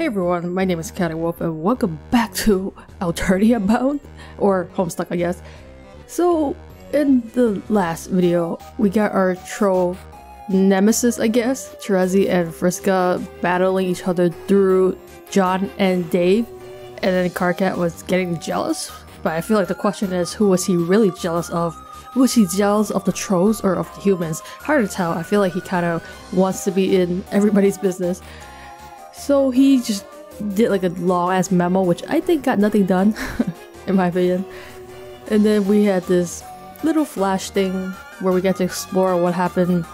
Hey everyone, my name is chaoticwolph and welcome back to Alternia Bound, or Homestuck I guess. So, in the last video, we got our troll nemesis I guess, Terezi and Friska battling each other through John and Dave, and then Karkat was getting jealous, but I feel like the question is, who was he really jealous of? Was he jealous of the trolls or of the humans? Hard to tell. I feel like he kind of wants to be in everybody's business. So he just did like a long ass memo, which I think got nothing done, in my opinion. And then we had this little flash thing where we get to explore what happened.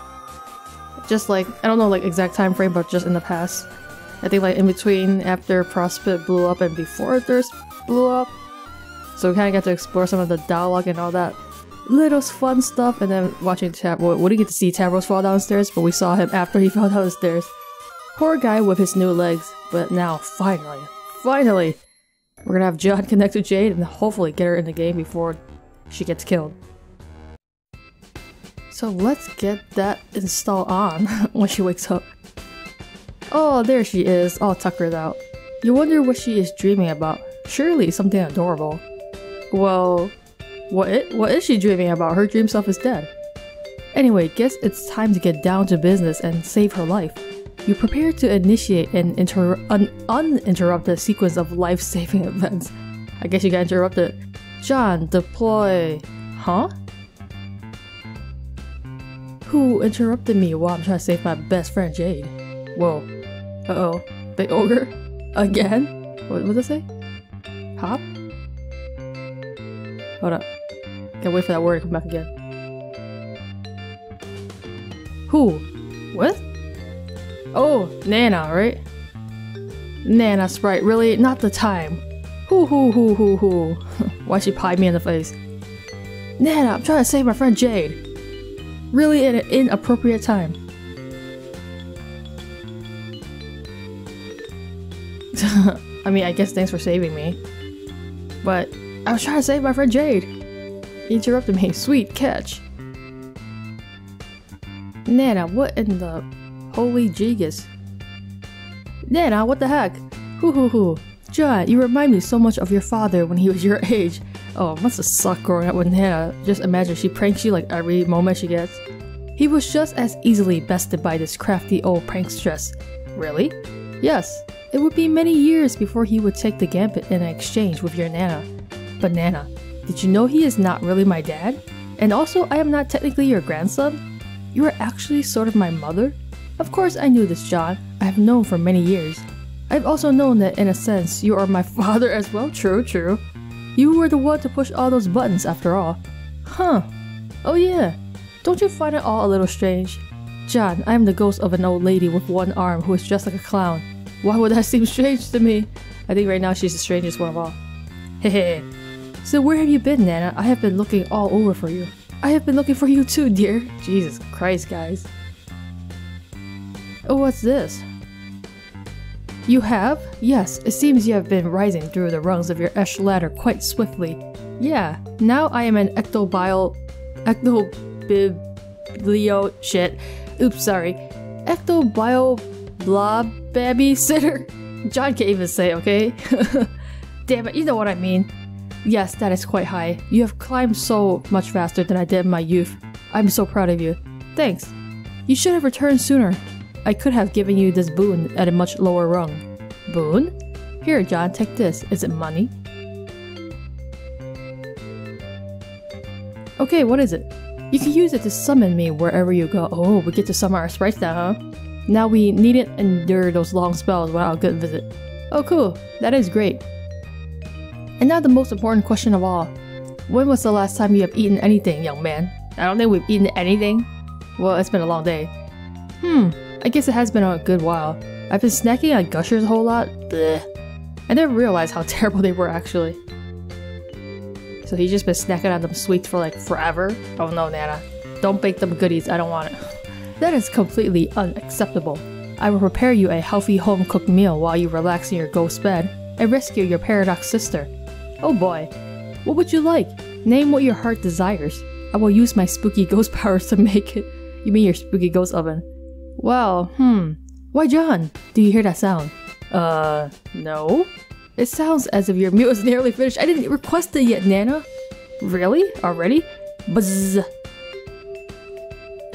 Just like, I don't know like exact time frame, but just in the past. I think like in between after Prospit blew up and before Thirst blew up. So we kind of got to explore some of the dialogue and all that little fun stuff, and then watching Tabro. We didn't get to see Tabros fall downstairs, but we saw him after he fell downstairs. Poor guy with his new legs, but now finally, we're gonna have John connect to Jade and hopefully get her in the game before she gets killed. So let's get that installed on when she wakes up. Oh, there she is, all tuckered out. You wonder what she is dreaming about. Surely something adorable. Well, what is she dreaming about? Her dream self is dead. Anyway, guess it's time to get down to business and save her life. You prepare to initiate an uninterrupted sequence of life-saving events. I guess you got interrupted. John, deploy... Huh? Who interrupted me while I'm trying to save my best friend Jade? Whoa. Uh-oh. Big ogre? Again? What did it say? Hop? Hold up. Can't wait for that word to come back again. Who? What? Oh, Nana, right? Nana Sprite, really? Not the time. Who. Why'd she pie me in the face? Nana, I'm trying to save my friend Jade. Really at an inappropriate time. I mean, I guess thanks for saving me. But I was trying to save my friend Jade. He interrupted me. Sweet catch. Nana, what in the... Holy Jigus. Nana, what the heck? Hoo. John, you remind me so much of your father when he was your age. Oh, it must have sucked growing up with Nana. Just imagine she pranks you like every moment she gets. He was just as easily bested by this crafty old prankstress. Really? Yes. It would be many years before he would take the gambit in exchange with your Nana. But Nana, did you know he is not really my dad? And also, I am not technically your grandson? You are actually sort of my mother? Of course I knew this, John. I have known for many years. I've also known that in a sense, you are my father as well. True. You were the one to push all those buttons after all. Huh. Oh yeah. Don't you find it all a little strange? John, I am the ghost of an old lady with one arm who is dressed like a clown. Why would that seem strange to me? I think right now she's the strangest one of all. Hehe. So where have you been, Nana? I have been looking all over for you. I have been looking for you too, dear. Jesus Christ, guys. Oh, what's this? You have? Yes, it seems you have been rising through the rungs of your Esh ladder quite swiftly. Yeah, now I am an ectobiblio shit. Oops, sorry. Ectobioblobbaby babysitter? John can't even say, okay? Damn it, you know what I mean. Yes, that is quite high. You have climbed so much faster than I did in my youth. I'm so proud of you. Thanks. You should have returned sooner. I could have given you this boon at a much lower rung. Boon? Here, John, take this. Is it money? Okay, what is it? You can use it to summon me wherever you go. Oh, we get to summon our sprites now, huh? Now we needn't endure those long spells while a good visit. Oh, cool. That is great. And now the most important question of all. When was the last time you have eaten anything, young man? I don't think we've eaten anything. Well, it's been a long day. I guess it has been a good while. I've been snacking on Gushers a whole lot. Bleh. I never realized how terrible they were actually. So he's just been snacking on them sweets for like forever? Oh no, Nana. Don't bake them goodies, I don't want it. That is completely unacceptable. I will prepare you a healthy home-cooked meal while you relax in your ghost bed and rescue your paradox sister. Oh boy. What would you like? Name what your heart desires. I will use my spooky ghost powers to make it. You mean your spooky ghost oven? Well, Why, John? Do you hear that sound? No? It sounds as if your meal is nearly finished. I didn't request it yet, Nana. Really? Already? Buzz.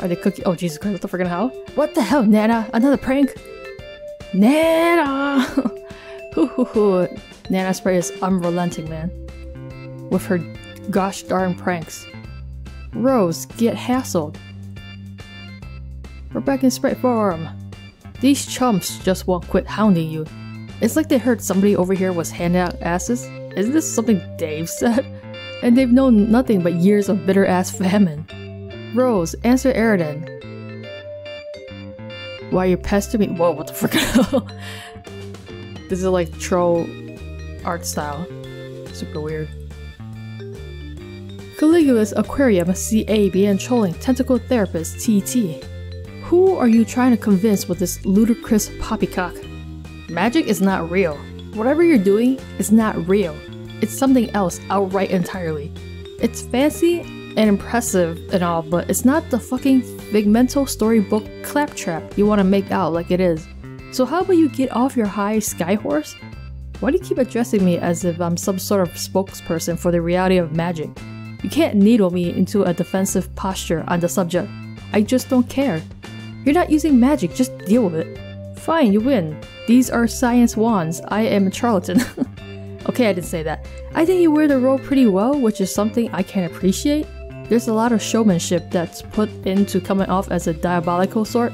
Are they cooking? Oh, Jesus Christ, what the freaking hell? What the hell, Nana? Another prank? Nana! Hoo hoo hoo. Nana Spray is unrelenting, man. With her gosh darn pranks. Rose, get hassled. We're back in Sprite form. These chumps just won't quit hounding you. It's like they heard somebody over here was handing out asses. Isn't this something Dave said? And they've known nothing but years of bitter ass famine. Rose, answer Eridan. Why you pestering me? Whoa, what the frick? This is like troll art style. Super weird. Caligula's Aquarium CA began trolling Tentacle Therapist TT. Who are you trying to convince with this ludicrous poppycock? Magic is not real. Whatever you're doing is not real. It's something else outright entirely. It's fancy and impressive and all, but it's not the fucking figmental storybook claptrap you want to make out like it is. So how about you get off your high sky horse? Why do you keep addressing me as if I'm some sort of spokesperson for the reality of magic? You can't needle me into a defensive posture on the subject. I just don't care. You're not using magic, just deal with it. Fine, you win. These are science wands. I am a charlatan. Okay, I didn't say that. I think you wear the role pretty well, which is something I can appreciate. There's a lot of showmanship that's put into coming off as a diabolical sort.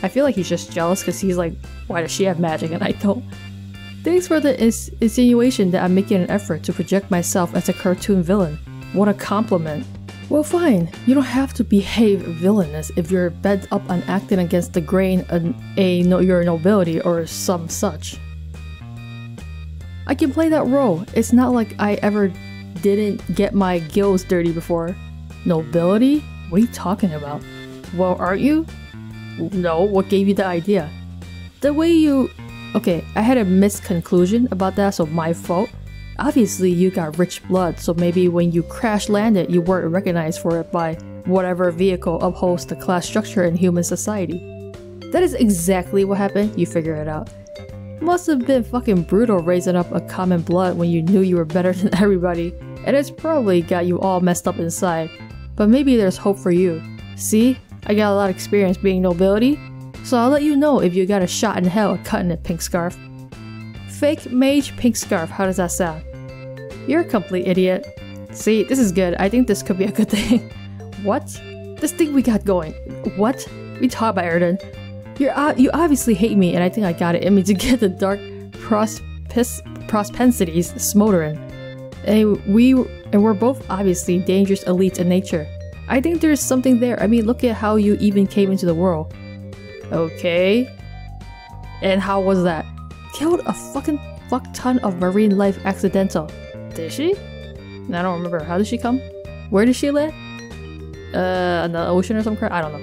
I feel like he's just jealous because he's like, why does she have magic and I don't? Thanks for the insinuation that I'm making an effort to project myself as a cartoon villain. What a compliment. Well fine, you don't have to behave villainous if you're bent up on acting against the grain of your nobility or some such. I can play that role. It's not like I ever didn't get my gills dirty before. Nobility? What are you talking about? Well, aren't you? No, what gave you the idea? The way you... Okay, I had a misconclusion about that, so my fault. Obviously, you got rich blood, so maybe when you crash landed, you weren't recognized for it by whatever vehicle upholds the class structure in human society. That is exactly what happened, you figure it out. Must have been fucking brutal raising up a common blood when you knew you were better than everybody, and it's probably got you all messed up inside. But maybe there's hope for you. See? I got a lot of experience being nobility, so I'll let you know if you got a shot in hell at cutting it, Pink Scarf. Fake mage pink scarf, how does that sound? You're a complete idiot. See, this is good. I think this could be a good thing. What? This thing we got going. What? We talk about Eridan. You obviously hate me, and I think I got it in me to get the dark propensities smoldering. And we're both obviously dangerous elites in nature. I think there's something there. I mean, look at how you even came into the world. Okay. And how was that? Killed a fucking fuck ton of marine life accidental. Did she? I don't remember. How did she come? Where did she land? In the ocean or some crap? I don't know.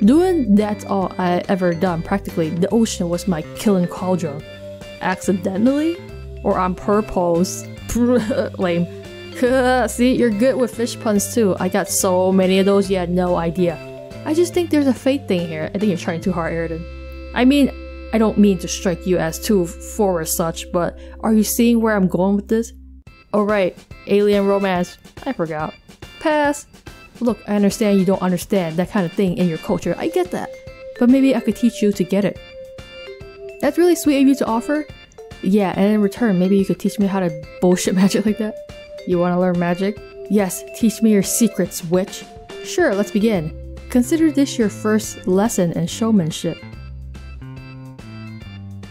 Doing that's all I ever done practically. The ocean was my killing cauldron. Accidentally? Or on purpose? Lame. See, you're good with fish puns too. I got so many of those you had no idea. I just think there's a fate thing here. I think you're trying too hard, Eridan. I mean, I don't mean to strike you as too for as such, but are you seeing where I'm going with this? Oh right, alien romance. I forgot. Pass. Look, I understand you don't understand that kind of thing in your culture. I get that. But maybe I could teach you to get it. That's really sweet of you to offer. Yeah, and in return, maybe you could teach me how to bullshit magic like that. You want to learn magic? Yes, teach me your secrets, witch. Sure, let's begin. Consider this your first lesson in showmanship.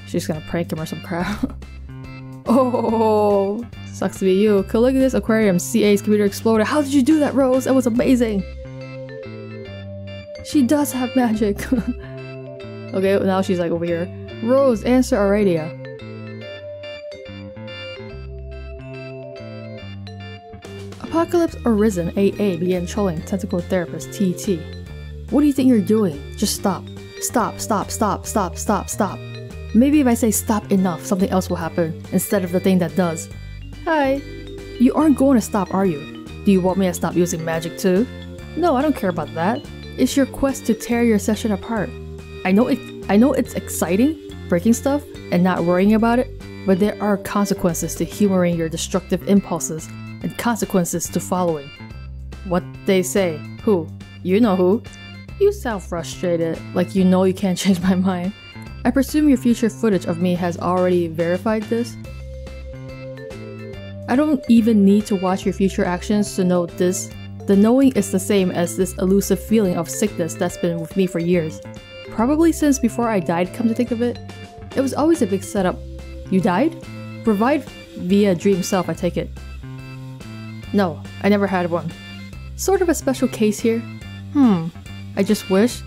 She's gonna prank him or some crap. Oh, sucks to be you. Caligula's Aquarium CA's computer exploded. How did you do that, Rose? That was amazing. She does have magic. Okay, now she's like over here. Rose, answer Aradia. Apocalypse Arisen AA began trolling Tentacle Therapist TT. What do you think you're doing? Just stop. Stop, stop, stop, stop, stop, stop. Maybe if I say stop enough, something else will happen instead of the thing that does. Hi. You aren't going to stop, are you? Do you want me to stop using magic too? No, I don't care about that. It's your quest to tear your session apart. I know it's exciting, breaking stuff and not worrying about it, but there are consequences to humoring your destructive impulses and consequences to following. What they say. Who? You know who. You sound frustrated, like you know you can't change my mind. I presume your future footage of me has already verified this? I don't even need to watch your future actions to know this. The knowing is the same as this elusive feeling of sickness that's been with me for years. Probably since before I died, come to think of it. It was always a big setup. You died? Provide via dream self, I take it. No, I never had one. Sort of a special case here. I just wish,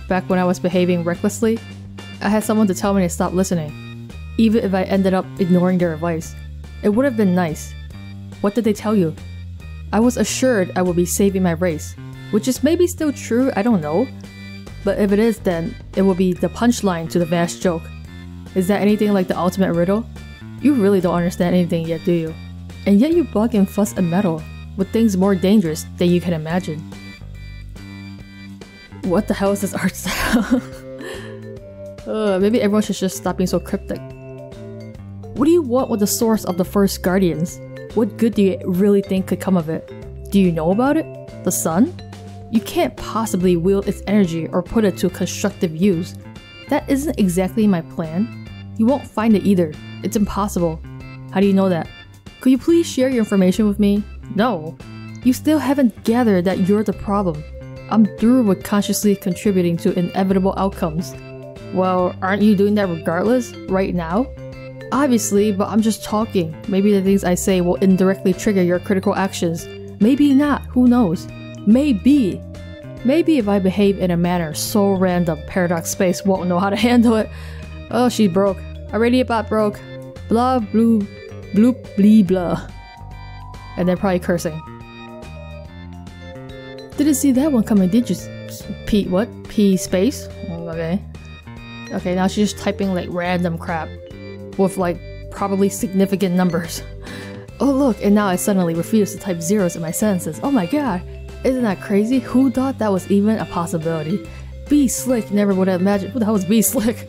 back when I was behaving recklessly, I had someone to tell me to stop listening. Even if I ended up ignoring their advice. It would have been nice. What did they tell you? I was assured I would be saving my race, which is maybe still true, I don't know. But if it is, then it will be the punchline to the vast joke. Is that anything like the ultimate riddle? You really don't understand anything yet, do you? And yet you bug and fuss and meddle with things more dangerous than you can imagine. What the hell is this art style? Maybe everyone should just stop being so cryptic. What do you want with the source of the first Guardians? What good do you really think could come of it? Do you know about it? The sun? You can't possibly wield its energy or put it to constructive use. That isn't exactly my plan. You won't find it either. It's impossible. How do you know that? Could you please share your information with me? No. You still haven't gathered that you're the problem. I'm through with consciously contributing to inevitable outcomes. Well, aren't you doing that regardless, right now? Obviously, but I'm just talking. Maybe the things I say will indirectly trigger your critical actions. Maybe not, who knows? Maybe. Maybe if I behave in a manner so random, Paradox Space won't know how to handle it. Oh, she broke. Already about broke. Blah, blue, bloop, blee, blah. And they're probably cursing. Didn't see that one coming, did you? P, what? P space? Okay. Okay, now she's just typing like random crap. With like probably significant numbers. Oh look, and now I suddenly refuse to type zeros in my sentences. Oh my god, isn't that crazy? Who thought that was even a possibility? B Slick never would have imagined. Who the hell is B Slick?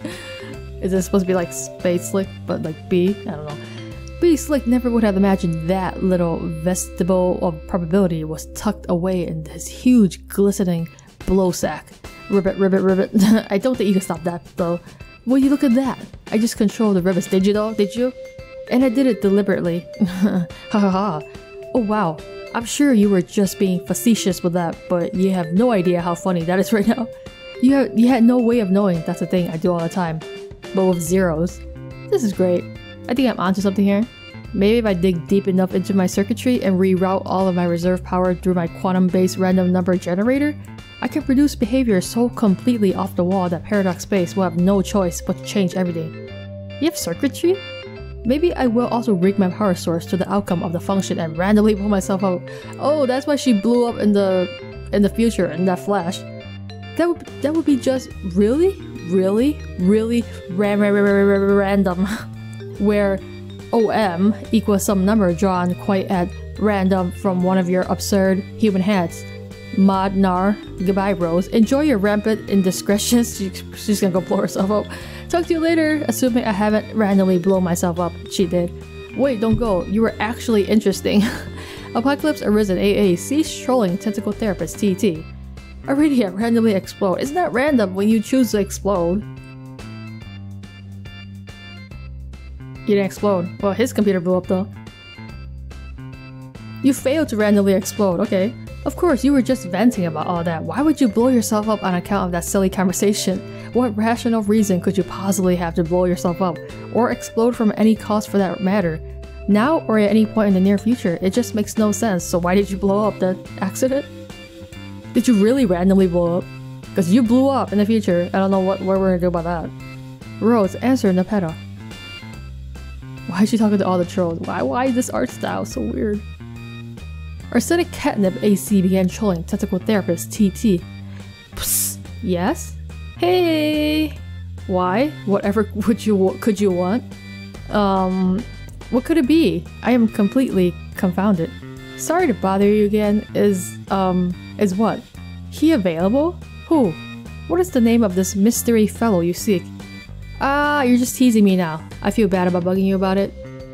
Is it supposed to be like Space Slick, but like B? I don't know. B Slick never would have imagined that little vestibule of probability was tucked away in this huge glistening blow sack. Ribbit, ribbit, ribbit. I don't think you can stop that though. Well, you look at that. I just controlled the rivets. Did you though? Did you? And I did it deliberately. Ha ha ha. Oh wow. I'm sure you were just being facetious with that, but you have no idea how funny that is right now. You had no way of knowing that's a thing I do all the time. But with zeros. This is great. I think I'm onto something here. Maybe if I dig deep enough into my circuitry and reroute all of my reserve power through my quantum-based random number generator, I can produce behavior so completely off the wall that Paradox Space will have no choice but to change everything. You have circuitry? Maybe I will also rig my power source to the outcome of the function and randomly blow myself out. Oh, that's why she blew up in the future in that flash. That would be just really random. Where OM equals some number drawn quite at random from one of your absurd human heads. Mod Nar, goodbye bros. Enjoy your rampant indiscretions. She's gonna go blow herself up. Talk to you later, assuming I haven't randomly blown myself up. She did. Wait, don't go. You were actually interesting. Apocalypse Arisen AA. Cease trolling tentacle therapist TT. Iridia randomly explode. Isn't that random when you choose to explode? You didn't explode. Well, his computer blew up though. You failed to randomly explode, okay. Of course, you were just venting about all that. Why would you blow yourself up on account of that silly conversation? What rational reason could you possibly have to blow yourself up? Or explode from any cause for that matter? Now or at any point in the near future, it just makes no sense, so why did you blow up? The accident? Did you really randomly blow up? Because you blew up in the future. I don't know what we're gonna do about that. Rose, answer Nepeta. Why is she talking to all the trolls? Why is this art style so weird? Arsenic Catnip AC began trolling tentacle therapist TT. Psst. Yes? Hey! Why? Whatever could you want? What could it be? I am completely confounded. Sorry to bother you again. Is what? He available? Who? What is the name of this mystery fellow you seek? Ah, you're just teasing me now. I feel bad about bugging you about it.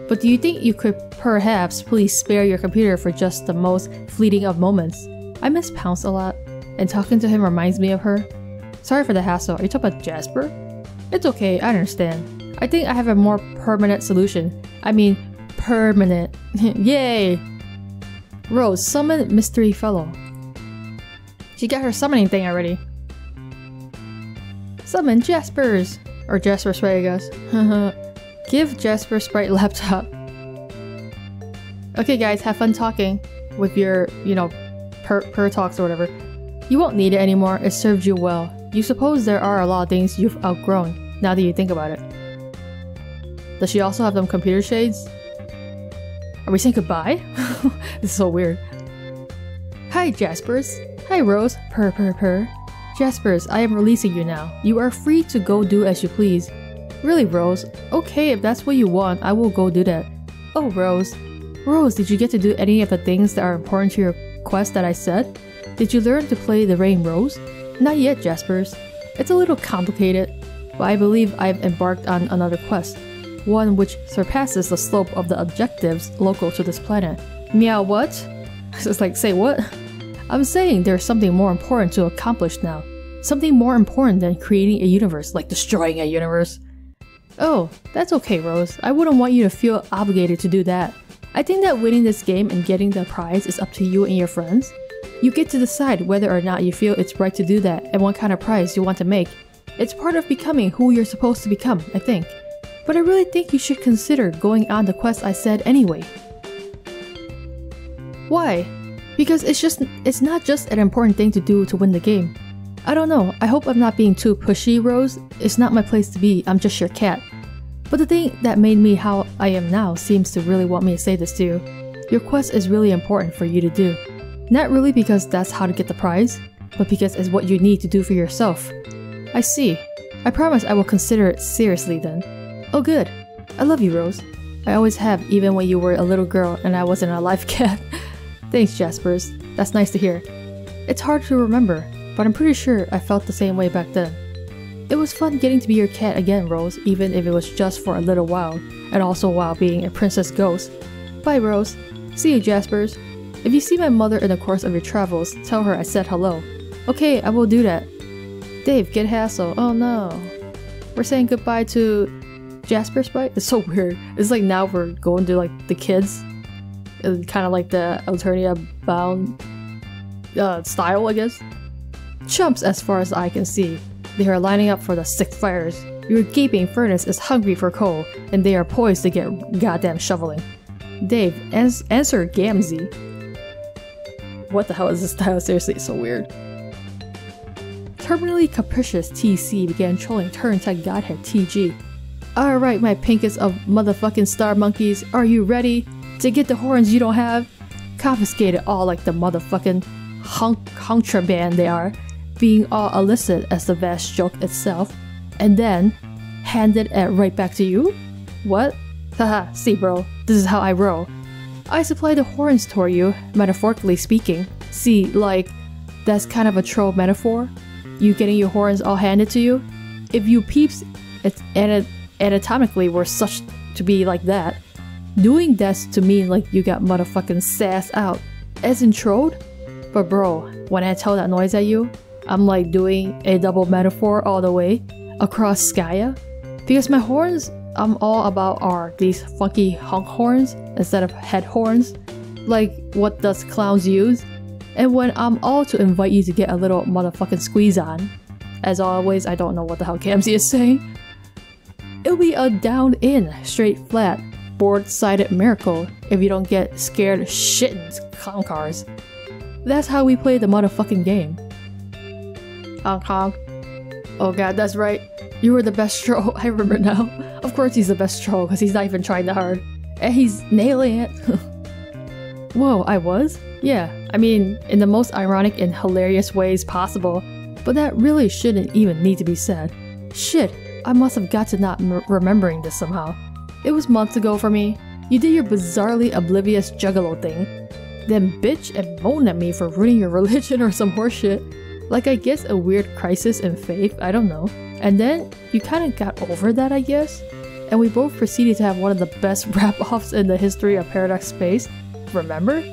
But do you think you could perhaps please spare your computer for just the most fleeting of moments? I miss Pounce a lot, and talking to him reminds me of her. Sorry for the hassle. Are you talking about Jasper? It's okay, I understand. I think I have a more permanent solution. I mean, permanent. Yay! Rose, summon Mystery Fellow. She got her summoning thing already. Summon Jaspers! Or Jasper Sprite, I guess. Give Jasper Sprite laptop. Okay guys, have fun talking with your, you know, per talks or whatever. You won't need it anymore, it served you well. You suppose there are a lot of things you've outgrown, now that you think about it. Does she also have them computer shades? Are we saying goodbye? This is so weird. Hi Jaspers. Hi Rose. Purr. Jaspers, I am releasing you now. You are free to go do as you please. Really, Rose? Okay, if that's what you want, I will go do that. Oh, Rose. Rose, did you get to do any of the things that are important to your quest that I said? Did you learn to play the Rain Rose? Not yet, Jaspers. It's a little complicated, but I believe I've embarked on another quest. One which surpasses the slope of the objectives local to this planet. Meow what? It's like, say what? I'm saying there's something more important to accomplish now. Something more important than creating a universe, like destroying a universe. Oh, that's okay, Rose. I wouldn't want you to feel obligated to do that. I think that winning this game and getting the prize is up to you and your friends. You get to decide whether or not you feel it's right to do that and what kind of prize you want to make. It's part of becoming who you're supposed to become, I think. But I really think you should consider going on the quest I said anyway. Why? Because it's not just an important thing to do to win the game. I don't know, I hope I'm not being too pushy, Rose. It's not my place to be, I'm just your cat. But the thing that made me how I am now seems to really want me to say this to you. Your quest is really important for you to do. Not really because that's how to get the prize, but because it's what you need to do for yourself. I see. I promise I will consider it seriously then. Oh good. I love you, Rose. I always have, even when you were a little girl and I wasn't a live cat. Thanks, Jaspers. That's nice to hear. It's hard to remember, but I'm pretty sure I felt the same way back then. It was fun getting to be your cat again, Rose, even if it was just for a little while, and also while being a princess ghost. Bye, Rose. See you, Jaspers. If you see my mother in the course of your travels, tell her I said hello. Okay, I will do that. Dave, get hassle. Oh no. We're saying goodbye to Jasper Sprite? It's so weird. It's like now we're going to like the kids. Kind of like the Alternia bound style, I guess. Chumps as far as I can see. They are lining up for the sick fires. Your gaping furnace is hungry for coal, and they are poised to get goddamn shoveling. Dave, answer Gamzee. What the hell is this style? Seriously, it's so weird. Terminally capricious TC began trolling Turntide Godhead TG. Alright, my pinkest of motherfucking star monkeys, are you ready to get the horns you don't have? Confiscated all like the motherfucking contraband they are, being all illicit as the vast joke itself, and then handed it right back to you? What? Haha, see bro, this is how I roll. I supply the horns toward you, metaphorically speaking. See, like, that's kind of a troll metaphor? You getting your horns all handed to you? If you peeps anatomically were such to be like that, doing that's to mean like you got motherfucking sass out, as in trolled? But bro, when I tell that noise at you, I'm like doing a double metaphor all the way across Skya. Because my horns I'm all about are these funky honk horns instead of head horns, like what does clowns use? And when I'm all to invite you to get a little motherfucking squeeze on, as always I don't know what the hell Gamzee is saying, it'll be a down-in, straight flat, board-sided miracle if you don't get scared shitting clown cars. That's how we play the motherfucking game. Honk honk. Oh god, that's right. You were the best troll. I remember now. Of course he's the best troll because he's not even trying that hard. And he's nailing it. Whoa, I was? Yeah, I mean, in the most ironic and hilarious ways possible. But that really shouldn't even need to be said. Shit, I must have got to not remembering this somehow. It was months ago for me. You did your bizarrely oblivious juggalo thing. Then bitch and moan at me for ruining your religion or some horseshit. Like I guess a weird crisis in faith, I don't know. And then you kind of got over that, I guess, and we both proceeded to have one of the best wrap-offs in the history of Paradox Space. Remember?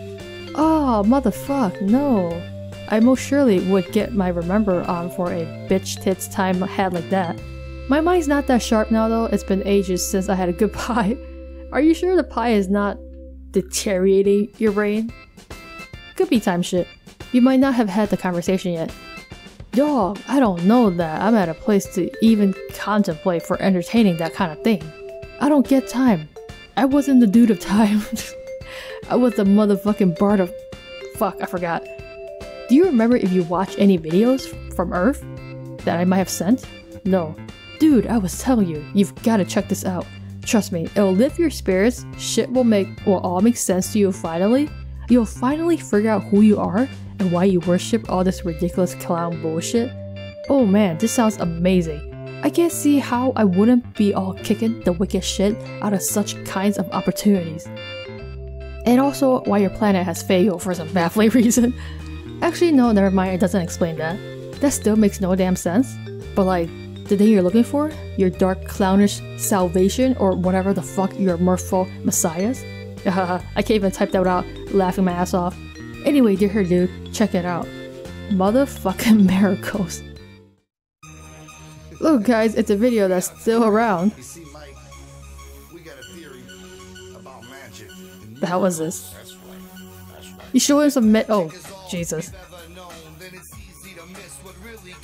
Oh, motherfuck, no. I most surely would get my remember on for a bitch tits time had like that. My mind's not that sharp now though, it's been ages since I had a good pie. Are you sure the pie is not deteriorating your brain? Could be time shit. You might not have had the conversation yet. Dog, I don't know that I'm at a place to even contemplate for entertaining that kind of thing. I don't get time. I wasn't the dude of time. I was the motherfucking bard of... Fuck, I forgot. Do you remember if you watched any videos from Earth that I might have sent? No. Dude, I was telling you, you've gotta check this out. Trust me, it'll lift your spirits, shit will all make sense to you finally. You'll finally figure out who you are and why you worship all this ridiculous clown bullshit. Oh man, this sounds amazing. I can't see how I wouldn't be all kicking the wicked shit out of such kinds of opportunities. And also why your planet has failed for some baffling reason. Actually no, never mind, it doesn't explain that. That still makes no damn sense. But like, the thing you're looking for? Your dark clownish salvation or whatever the fuck your mirthful messiahs? I can't even type that out laughing my ass off. Anyway, dear her dude, check it out. Motherfucking miracles. Look guys, it's a video that's still around. The hell was this? You showing some oh, Jesus.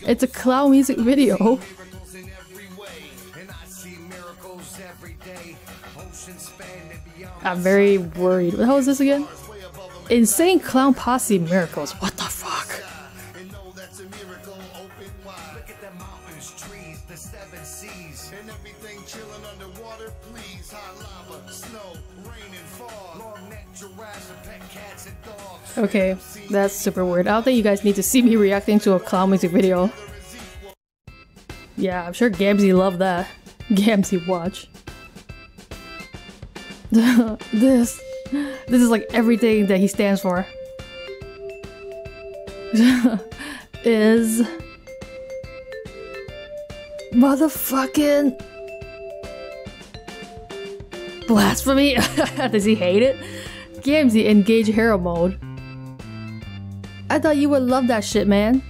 It's a clown music video. I'm very worried. What the hell is this again? Insane Clown Posse Miracles. What the fuck? Okay, that's super weird. I don't think you guys need to see me reacting to a clown music video. Yeah, I'm sure Gamzee loved that. Gamzee watch. This is like everything that he stands for. Is motherfucking blasphemy. Does he hate it? Gamzee, engage hero mode. I thought you would love that shit, man.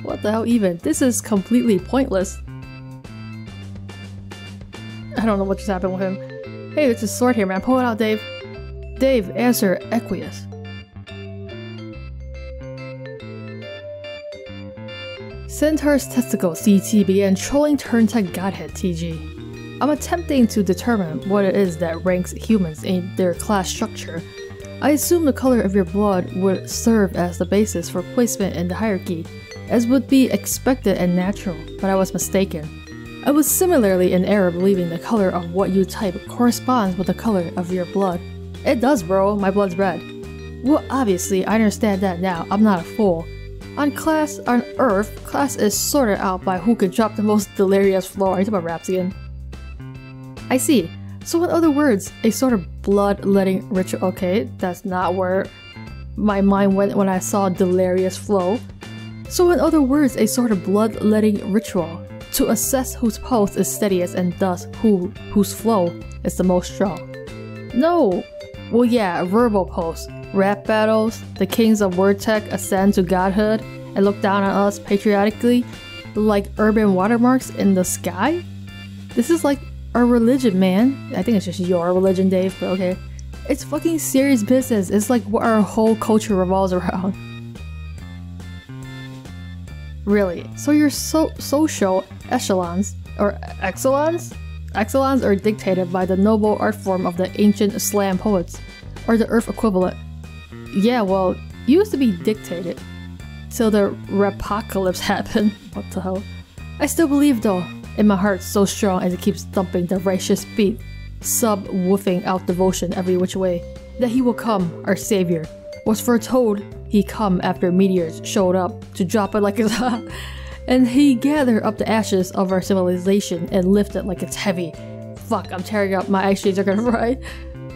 What the hell even? This is completely pointless. I don't know what just happened with him. Hey, there's a sword here, man. Pull it out, Dave. Dave, answer Equius. Centaur's testicle CT began trolling Turntech Godhead TG. I'm attempting to determine what it is that ranks humans in their class structure. I assume the color of your blood would serve as the basis for placement in the hierarchy, as would be expected and natural, but I was mistaken. I was similarly in error believing the color of what you type corresponds with the color of your blood. It does, bro. My blood's red. Well, obviously, I understand that now. I'm not a fool. On Earth, class is sorted out by who can drop the most delirious flow. Are you talking about raps again? I see. So in other words, a sort of blood-letting ritual. Okay, that's not where my mind went when I saw delirious flow. So in other words, a sort of blood-letting ritual to assess whose pulse is steadiest and thus whose flow is the most strong. No! Well yeah, verbal pulse. Rap battles, the kings of word tech ascend to godhood and look down on us patriotically like urban watermarks in the sky? This is like our religion, man. I think it's just your religion, Dave, but okay. It's fucking serious business. It's like what our whole culture revolves around. Really? So your social echelons, or excellons? Excellons are dictated by the noble art form of the ancient slam poets, or the earth equivalent. Yeah, well, used to be dictated, till the rapocalypse happened. What the hell? I still believe though, in my heart so strong as it keeps thumping the righteous beat, sub-woofing out devotion every which way, that he will come, our savior. Was foretold he come after meteors showed up to drop it like it's hot, and he gather up the ashes of our civilization and lift it like it's heavy. Fuck, I'm tearing up, my eyes are gonna fry.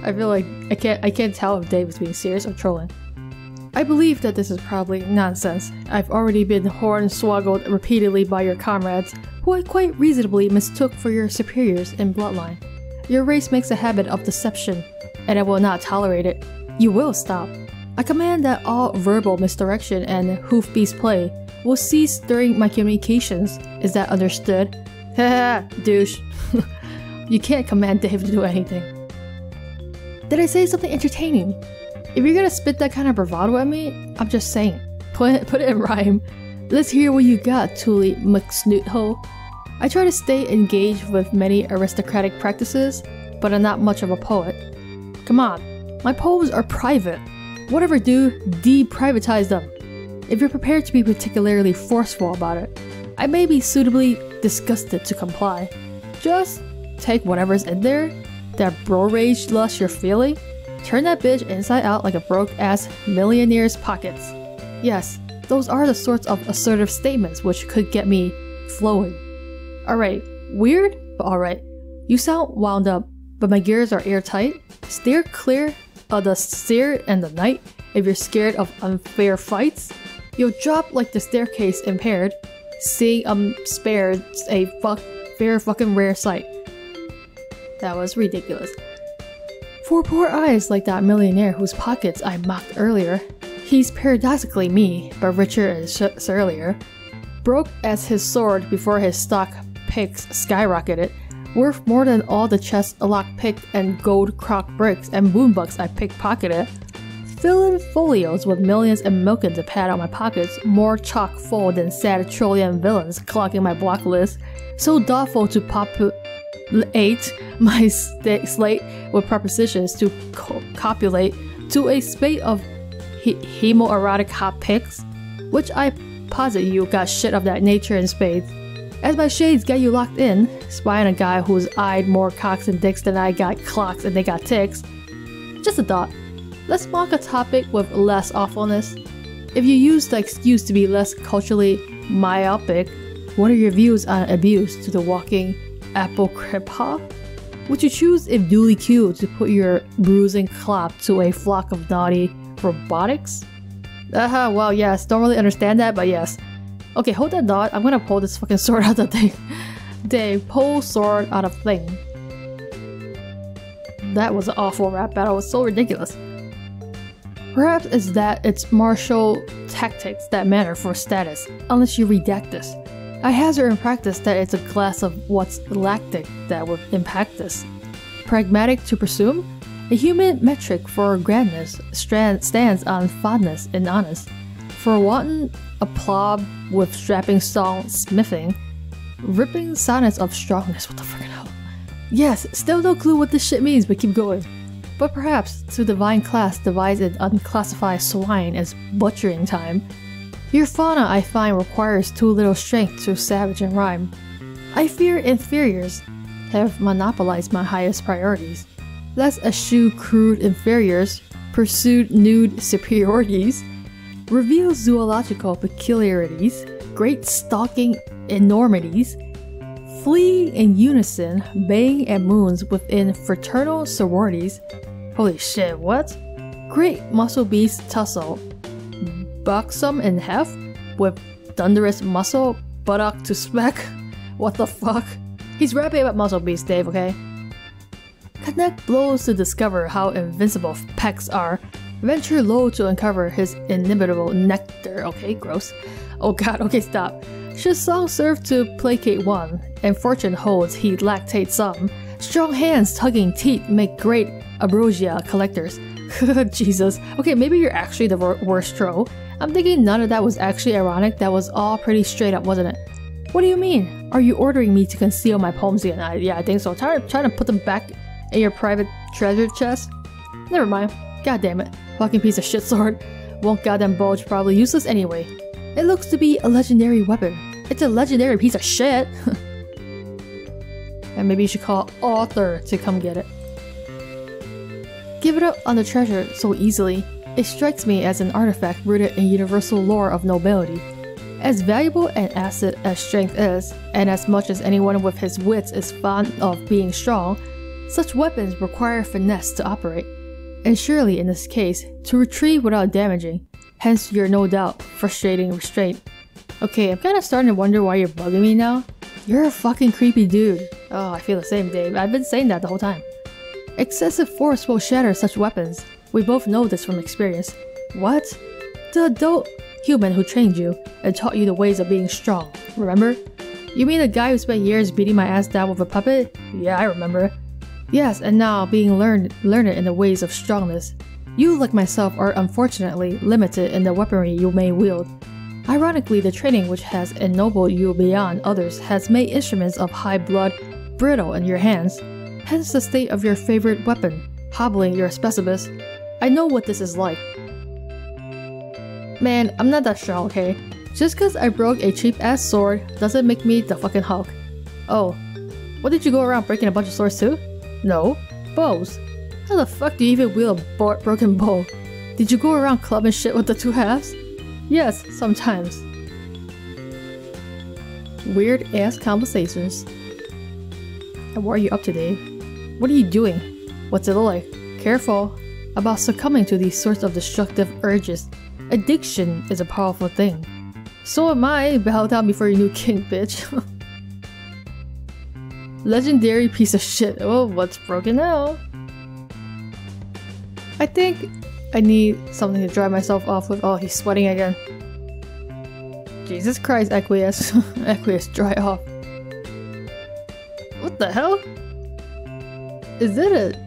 I feel like I can't tell if Dave is being serious or trolling. I believe that this is probably nonsense. I've already been hornswoggled repeatedly by your comrades who I quite reasonably mistook for your superiors in bloodline. Your race makes a habit of deception, and I will not tolerate it. You will stop. I command that all verbal misdirection and hoofbeast play will cease during my communications. Is that understood? Haha, douche. You can't command Dave to do anything. Did I say something entertaining? If you're gonna spit that kind of bravado at me, I'm just saying. Put it in rhyme. Let's hear what you got, Thule McSnootho. I try to stay engaged with many aristocratic practices, but I'm not much of a poet. Come on, my poems are private. Whatever do, deprivatize them. If you're prepared to be particularly forceful about it, I may be suitably disgusted to comply. Just take whatever's in there, that bro rage lust you're feeling, turn that bitch inside out like a broke-ass millionaire's pockets. Yes, those are the sorts of assertive statements which could get me flowing. Alright, weird, but alright. You sound wound up, but my gears are airtight. Steer clear of the sear and the night. If you're scared of unfair fights, you'll drop like the staircase impaired. Seeing spared a very fucking rare sight. That was ridiculous. For poor eyes like that millionaire whose pockets I mocked earlier, he's paradoxically me, but richer and surlier. Broke as his sword before his stock picks skyrocketed, worth more than all the chests lockpicked and gold crock bricks and boombucks I pickpocketed. Filling folios with millions and milking to pad out my pockets, more chock full than sad Trollian villains clogging my block list, so thoughtful to populate my slate with prepositions to copulate to a spate of homoerotic hot picks, which I posit you got shit of that nature in spades. As my shades get you locked in, spying a guy who's eyed more cocks and dicks than I got clocks and they got ticks. Just a thought. Let's mock a topic with less awfulness. If you use the excuse to be less culturally myopic, what are your views on abuse to the walking apocrypha? Would you choose, if duly cued, to put your bruising clop to a flock of naughty robotics? Well, yes, don't really understand that, but yes. Okay, hold that thought. I'm gonna pull this fucking sword out of the thing. Dave, pull sword out of thing. That was an awful rap battle. It was so ridiculous. Perhaps it's that it's martial tactics that matter for status, unless you redact this. I hazard in practice that it's a glass of what's lactic that would impact this. Pragmatic to presume, a human metric for grandness stands on fondness and honest. For wanton aplomb with strapping song smithing, ripping sonnets of strongness. What the friggin' hell? Yes, still no clue what this shit means, but keep going. But perhaps, to divine class divides an unclassified swine as butchering time. Your fauna, I find, requires too little strength to savage and rhyme. I fear inferiors have monopolized my highest priorities. Lest eschew crude inferiors, pursued nude superiorities, reveal zoological peculiarities, great stalking enormities, flee in unison, baying at moons within fraternal sororities. Holy shit, what? Great muscle beast tussle, buxom in heft, with thunderous muscle, buttock to speck. What the fuck? He's rapping about muscle beast, Dave, okay? Connect blows to discover how invincible pecs are. Venture low to uncover his inimitable nectar. Okay, gross. Oh god, okay, stop. Should song serve to placate one, and fortune holds he lactates some. Strong hands tugging teeth make great ambrosia collectors. Jesus. Okay, maybe you're actually the worst troll. I'm thinking none of that was actually ironic. That was all pretty straight up, wasn't it? What do you mean? Are you ordering me to conceal my poems again? Yeah, I think so. Trying to put them back in your private treasure chest? Never mind. God damn it. Fucking piece of shit sword. Won't goddamn bulge, probably useless anyway. It looks to be a legendary weapon. It's a legendary piece of shit. And maybe you should call Author to come get it. Give it up on the treasure so easily. It strikes me as an artifact rooted in universal lore of nobility. As valuable an asset as strength is, and as much as anyone with his wits is fond of being strong, such weapons require finesse to operate. And surely in this case, to retrieve without damaging, hence your no doubt frustrating restraint. Okay, I'm kinda starting to wonder why you're bugging me now. You're a fucking creepy dude. Oh, I feel the same, Dave. I've been saying that the whole time. Excessive force will shatter such weapons. We both know this from experience. What? The adult human who trained you and taught you the ways of being strong, remember? You mean the guy who spent years beating my ass down with a puppet? Yeah, I remember. Yes, and now being learned in the ways of strongness. You, like myself, are unfortunately limited in the weaponry you may wield. Ironically, the training which has ennobled you beyond others has made instruments of high blood brittle in your hands. Hence the state of your favorite weapon, hobbling your specimens. I know what this is like. Man, I'm not that strong, okay? Just cause I broke a cheap-ass sword doesn't make me the fucking Hulk. Oh, what, did you go around breaking a bunch of swords too? No, bows. How the fuck do you even wield a broken bow? Did you go around clubbing shit with the two halves? Yes, sometimes. Weird ass conversations. And what are you up to, Dave? What are you doing? What's it like? Careful about succumbing to these sorts of destructive urges. Addiction is a powerful thing. So am I. Bow down before your new king, bitch. Legendary piece of shit. Oh, what's broken now? I think I need something to dry myself off with. Oh, he's sweating again. Jesus Christ, Aqueous. Aqueous, dry off. What the hell? Is it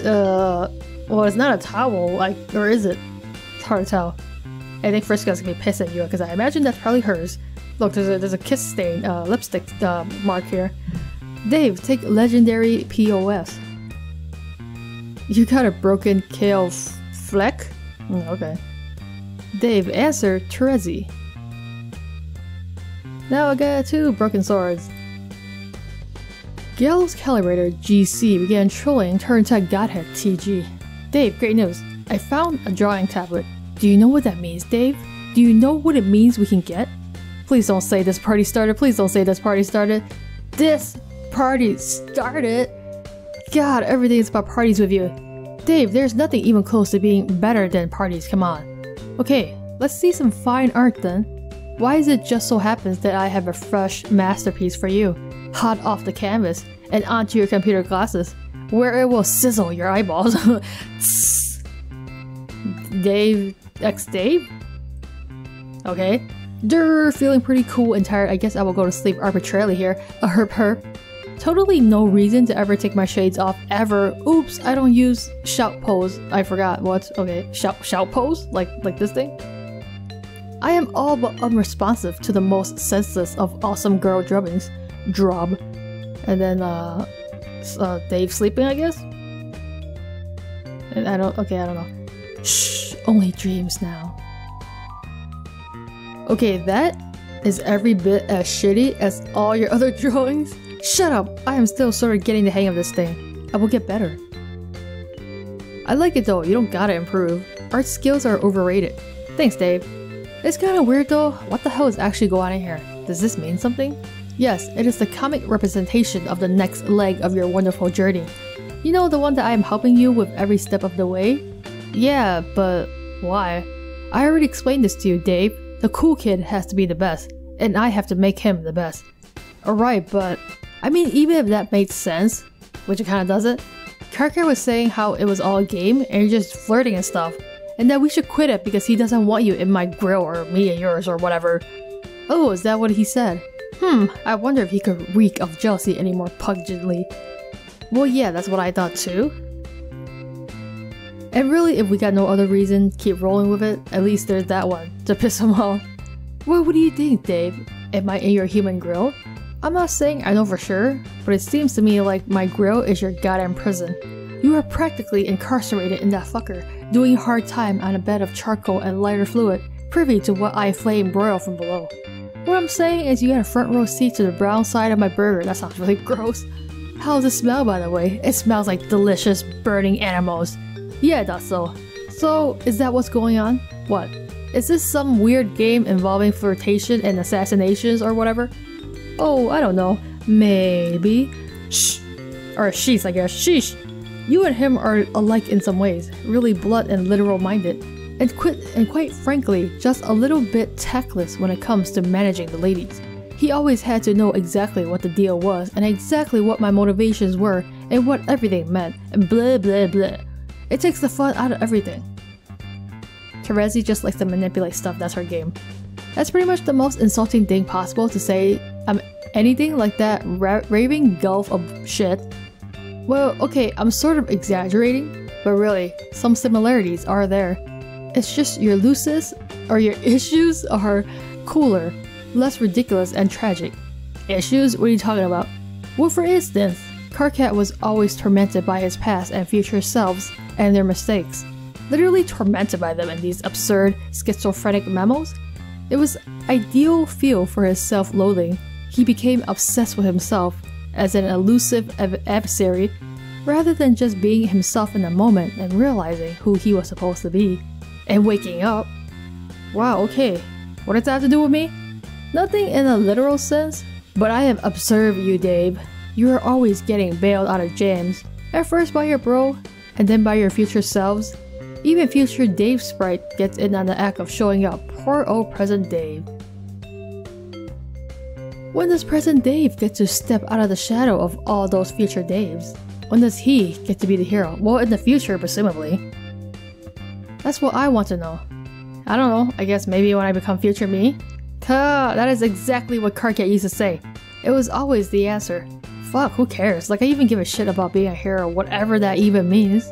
a... well, it's not a towel, like, or is it? It's hard to tell. I think Friska's gonna be pissed at you, because I imagine that's probably hers. Look, there's a kiss stain, lipstick mark here. Dave, take legendary POS. You got a broken kale fleck? Okay. Dave, answer Terezi. Now I got 2 broken swords. Gallows Calibrator GC began trolling Turntech Godhead TG. Dave, great news. I found a drawing tablet. Do you know what that means, Dave? Do you know what it means we can get? Please don't say this party started. Please don't say this party started. This party started? God, everything is about parties with you. Dave, there's nothing even close to being better than parties, come on. Okay, let's see some fine art then. Why is it just so happens that I have a fresh masterpiece for you, hot off the canvas and onto your computer glasses, where it will sizzle your eyeballs. Dave X Dave? Okay. Durr, feeling pretty cool and tired. I guess I will go to sleep arbitrarily here. A herp herp. Totally no reason to ever take my shades off ever. Oops, I don't use shout pose. I forgot what. Okay, shout pose? Like this thing? I am all but unresponsive to the most senseless of awesome girl drubbings. Drub. And then Dave sleeping, I guess? And I don't know. Shh, only dreams now. Okay, that is every bit as shitty as all your other drawings. Shut up! I am still sort of getting the hang of this thing. I will get better. I like it though, you don't gotta improve. Art skills are overrated. Thanks, Dave. It's kinda weird though, what the hell is actually going on here? Does this mean something? Yes, it is the comic representation of the next leg of your wonderful journey. You know, the one that I am helping you with every step of the way? Yeah, but why? I already explained this to you, Dave. The cool kid has to be the best, and I have to make him the best. Alright, but I mean, even if that made sense, which it kinda doesn't, Karkar was saying how it was all a game and you're just flirting and stuff, and that we should quit it because he doesn't want you in my grill or me and yours or whatever. Oh, is that what he said? I wonder if he could reek of jealousy any more pungently. Well, yeah, that's what I thought too. And really, if we got no other reason, keep rolling with it, at least there's that one, to piss him off. Well, what do you think, Dave? Am I in your human grill? I'm not saying I know for sure, but it seems to me like my grill is your goddamn prison. You are practically incarcerated in that fucker, doing hard time on a bed of charcoal and lighter fluid, privy to what I flame broil from below. What I'm saying is you got a front row seat to the brown side of my burger. That sounds really gross. How does it smell, by the way? It smells like delicious burning animals. Yeah, it does so. So, is that what's going on? What? Is this some weird game involving flirtation and assassinations or whatever? Oh, I don't know. Maybe. Shh. Or sheesh, I guess. Sheesh. You and him are alike in some ways. Really blunt and literal minded. And quite frankly, just a little bit tactless when it comes to managing the ladies. He always had to know exactly what the deal was and exactly what my motivations were and what everything meant and blah blah blah. It takes the fun out of everything. Terezi just likes to manipulate stuff, that's her game. That's pretty much the most insulting thing possible to say. Anything like that raving gulf of shit. Well, okay, I'm sort of exaggerating, but really, some similarities are there. It's just your losses or your issues are cooler, less ridiculous and tragic. Issues? What are you talking about? Well, for instance, Karkat was always tormented by his past and future selves and their mistakes. Literally tormented by them in these absurd, schizophrenic memos. It was ideal fuel for his self-loathing. He became obsessed with himself as an elusive adversary rather than just being himself in the moment and realizing who he was supposed to be. And waking up. Wow, okay. What does that have to do with me? Nothing in a literal sense, but I have observed you, Dave. You are always getting bailed out of jams. At first by your bro, and then by your future selves. Even future Dave Sprite gets in on the act of showing up. Poor old present Dave. When does present Dave get to step out of the shadow of all those future Daves? When does he get to be the hero? Well, in the future, presumably. That's what I want to know. I don't know, I guess maybe when I become future me? That is exactly what Karkat used to say. It was always the answer. Fuck, who cares? Like, I even give a shit about being a hero, whatever that even means.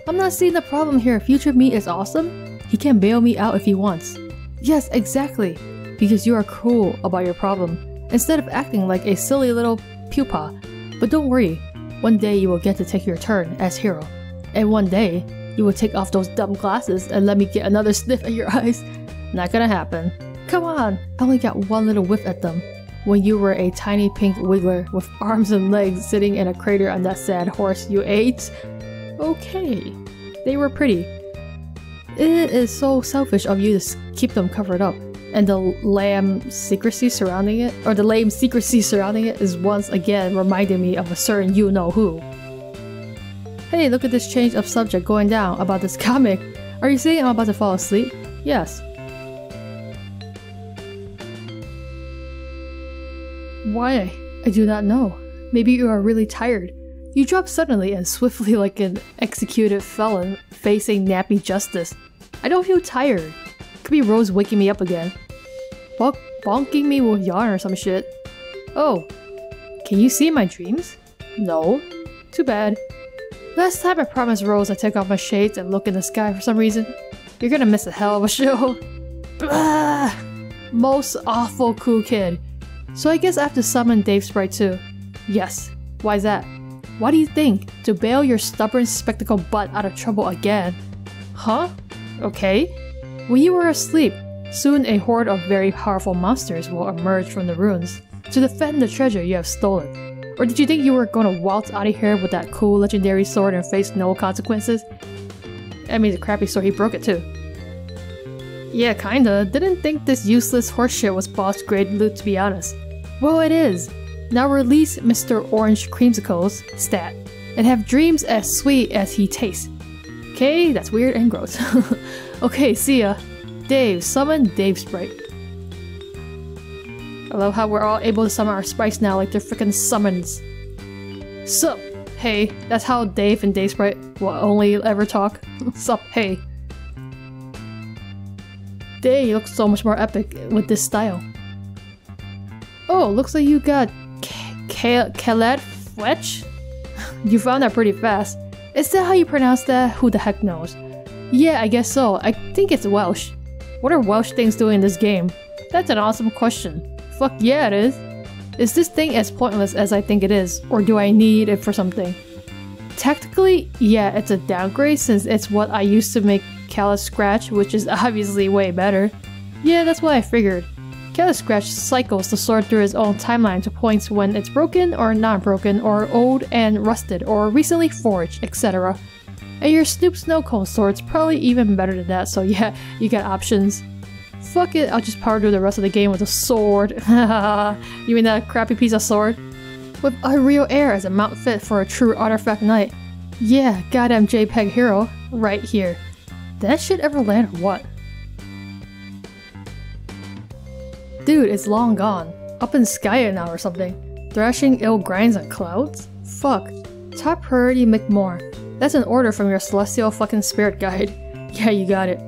I'm not seeing the problem here. Future me is awesome. He can bail me out if he wants. Yes, exactly. Because you are cool about your problem, instead of acting like a silly little pupa. But don't worry, one day you will get to take your turn as hero. And one day, you will take off those dumb glasses and let me get another sniff at your eyes. Not gonna happen. Come on, I only got one little whiff at them. When you were a tiny pink wiggler with arms and legs sitting in a crater on that sad horse you ate. Okay, they were pretty. It is so selfish of you to keep them covered up. And the lame secrecy surrounding it is once again reminding me of a certain you-know-who. Hey, look at this change of subject going down about this comic. Are you saying I'm about to fall asleep? Yes. Why? I do not know. Maybe you are really tired. You drop suddenly and swiftly like an executed felon facing nappy justice. I don't feel tired. Could be Rose waking me up again. Bonking me with yarn or some shit. Oh, can you see my dreams? No. Too bad. Last time I promised Rose I'd take off my shades and look in the sky for some reason. You're gonna miss a hell of a show. Blah! Most awful cool kid. So I guess I have to summon Dave Sprite too. Yes. Why's that? Why do you think? To bail your stubborn spectacled butt out of trouble again. Huh? Okay. When you were asleep, soon a horde of very powerful monsters will emerge from the ruins to defend the treasure you have stolen. Or did you think you were gonna waltz out of here with that cool legendary sword and face no consequences? I mean, the crappy sword, he broke it too. Yeah, kinda. Didn't think this useless horseshit was boss grade loot, to be honest. Well, it is. Now release Mr. Orange Creamsicle's stat, and have dreams as sweet as he tastes. Okay, that's weird and gross. Okay, see ya. Dave, summon Dave Sprite. I love how we're all able to summon our sprites now like they're freaking summons. Sup, hey. That's how Dave and Dave Sprite will only ever talk. Sup, hey. Dave, you look so much more epic with this style. Oh, looks like you got Khaled Fletch? You found that pretty fast. Is that how you pronounce that? Who the heck knows? Yeah, I guess so. I think it's Welsh. What are Welsh things doing in this game? That's an awesome question. Fuck yeah, it is. Is this thing as pointless as I think it is, or do I need it for something? Technically, yeah, it's a downgrade since it's what I used to make Callus Scratch, which is obviously way better. Yeah, that's what I figured. Callus Scratch cycles the sword through his own timeline to points when it's broken or not broken, or old and rusted, or recently forged, etc. And your Snoop Snowcone sword's probably even better than that, so yeah, you got options. Fuck it, I'll just power through the rest of the game with a sword. You mean that crappy piece of sword? With Unreal Air as a mount fit for a true artifact knight. Yeah, goddamn JPEG hero, right here. Did that shit ever land or what? Dude, it's long gone. Up in sky now or something. Thrashing ill grinds on clouds? Fuck. Top priority McMore. That's an order from your celestial fucking spirit guide. Yeah, you got it.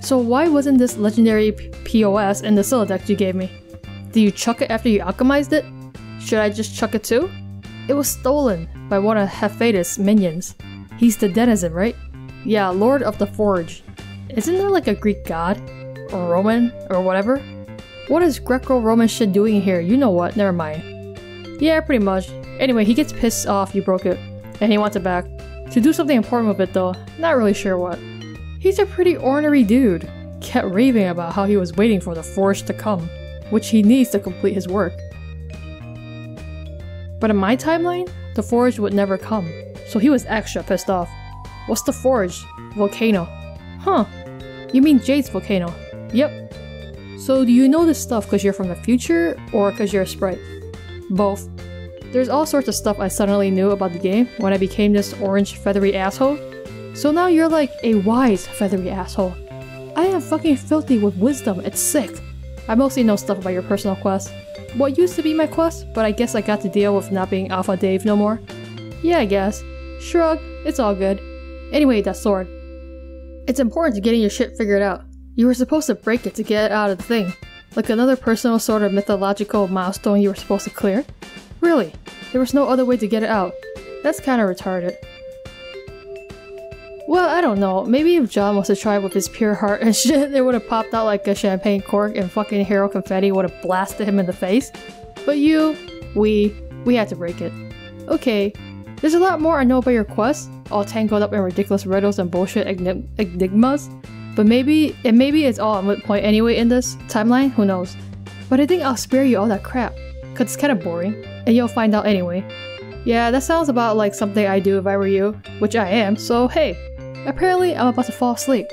So why wasn't this legendary POS in the Silodex you gave me? Did you chuck it after you alchemized it? Should I just chuck it too? It was stolen by one of Hephaestus' minions. He's the denizen, right? Yeah, Lord of the Forge. Isn't there like a Greek god? Or Roman? Or whatever? What is Greco-Roman shit doing here? You know what, never mind. Yeah, pretty much. Anyway, he gets pissed off you broke it. And he wants it back. To do something important with it though, not really sure what. He's a pretty ornery dude. Kept raving about how he was waiting for the Forge to come, which he needs to complete his work. But in my timeline, the Forge would never come, so he was extra pissed off. What's the Forge? Volcano. Huh. You mean Jade's volcano? Yep. So do you know this stuff because you're from the future, or because you're a sprite? Both. There's all sorts of stuff I suddenly knew about the game when I became this orange feathery asshole. So now you're like a wise feathery asshole. I am fucking filthy with wisdom, it's sick. I mostly know stuff about your personal quest. What used to be my quest, but I guess I got to deal with not being Alpha Dave no more. Yeah, I guess. Shrug, it's all good. Anyway, that sword. It's important to getting your shit figured out. You were supposed to break it to get it out of the thing. Like another personal sort of mythological milestone you were supposed to clear. Really, there was no other way to get it out. That's kinda retarded. Well, I don't know, maybe if John was to try with his pure heart and shit, it would've popped out like a champagne cork and fucking hero confetti would've blasted him in the face. But we had to break it. Okay, there's a lot more I know about your quest, all tangled up in ridiculous riddles and bullshit enigmas, but maybe it's all a moot point anyway in this timeline, who knows. But I think I'll spare you all that crap, cause it's kinda boring, and you'll find out anyway. Yeah, that sounds about like something I'd do if I were you, which I am, so hey. Apparently, I'm about to fall asleep.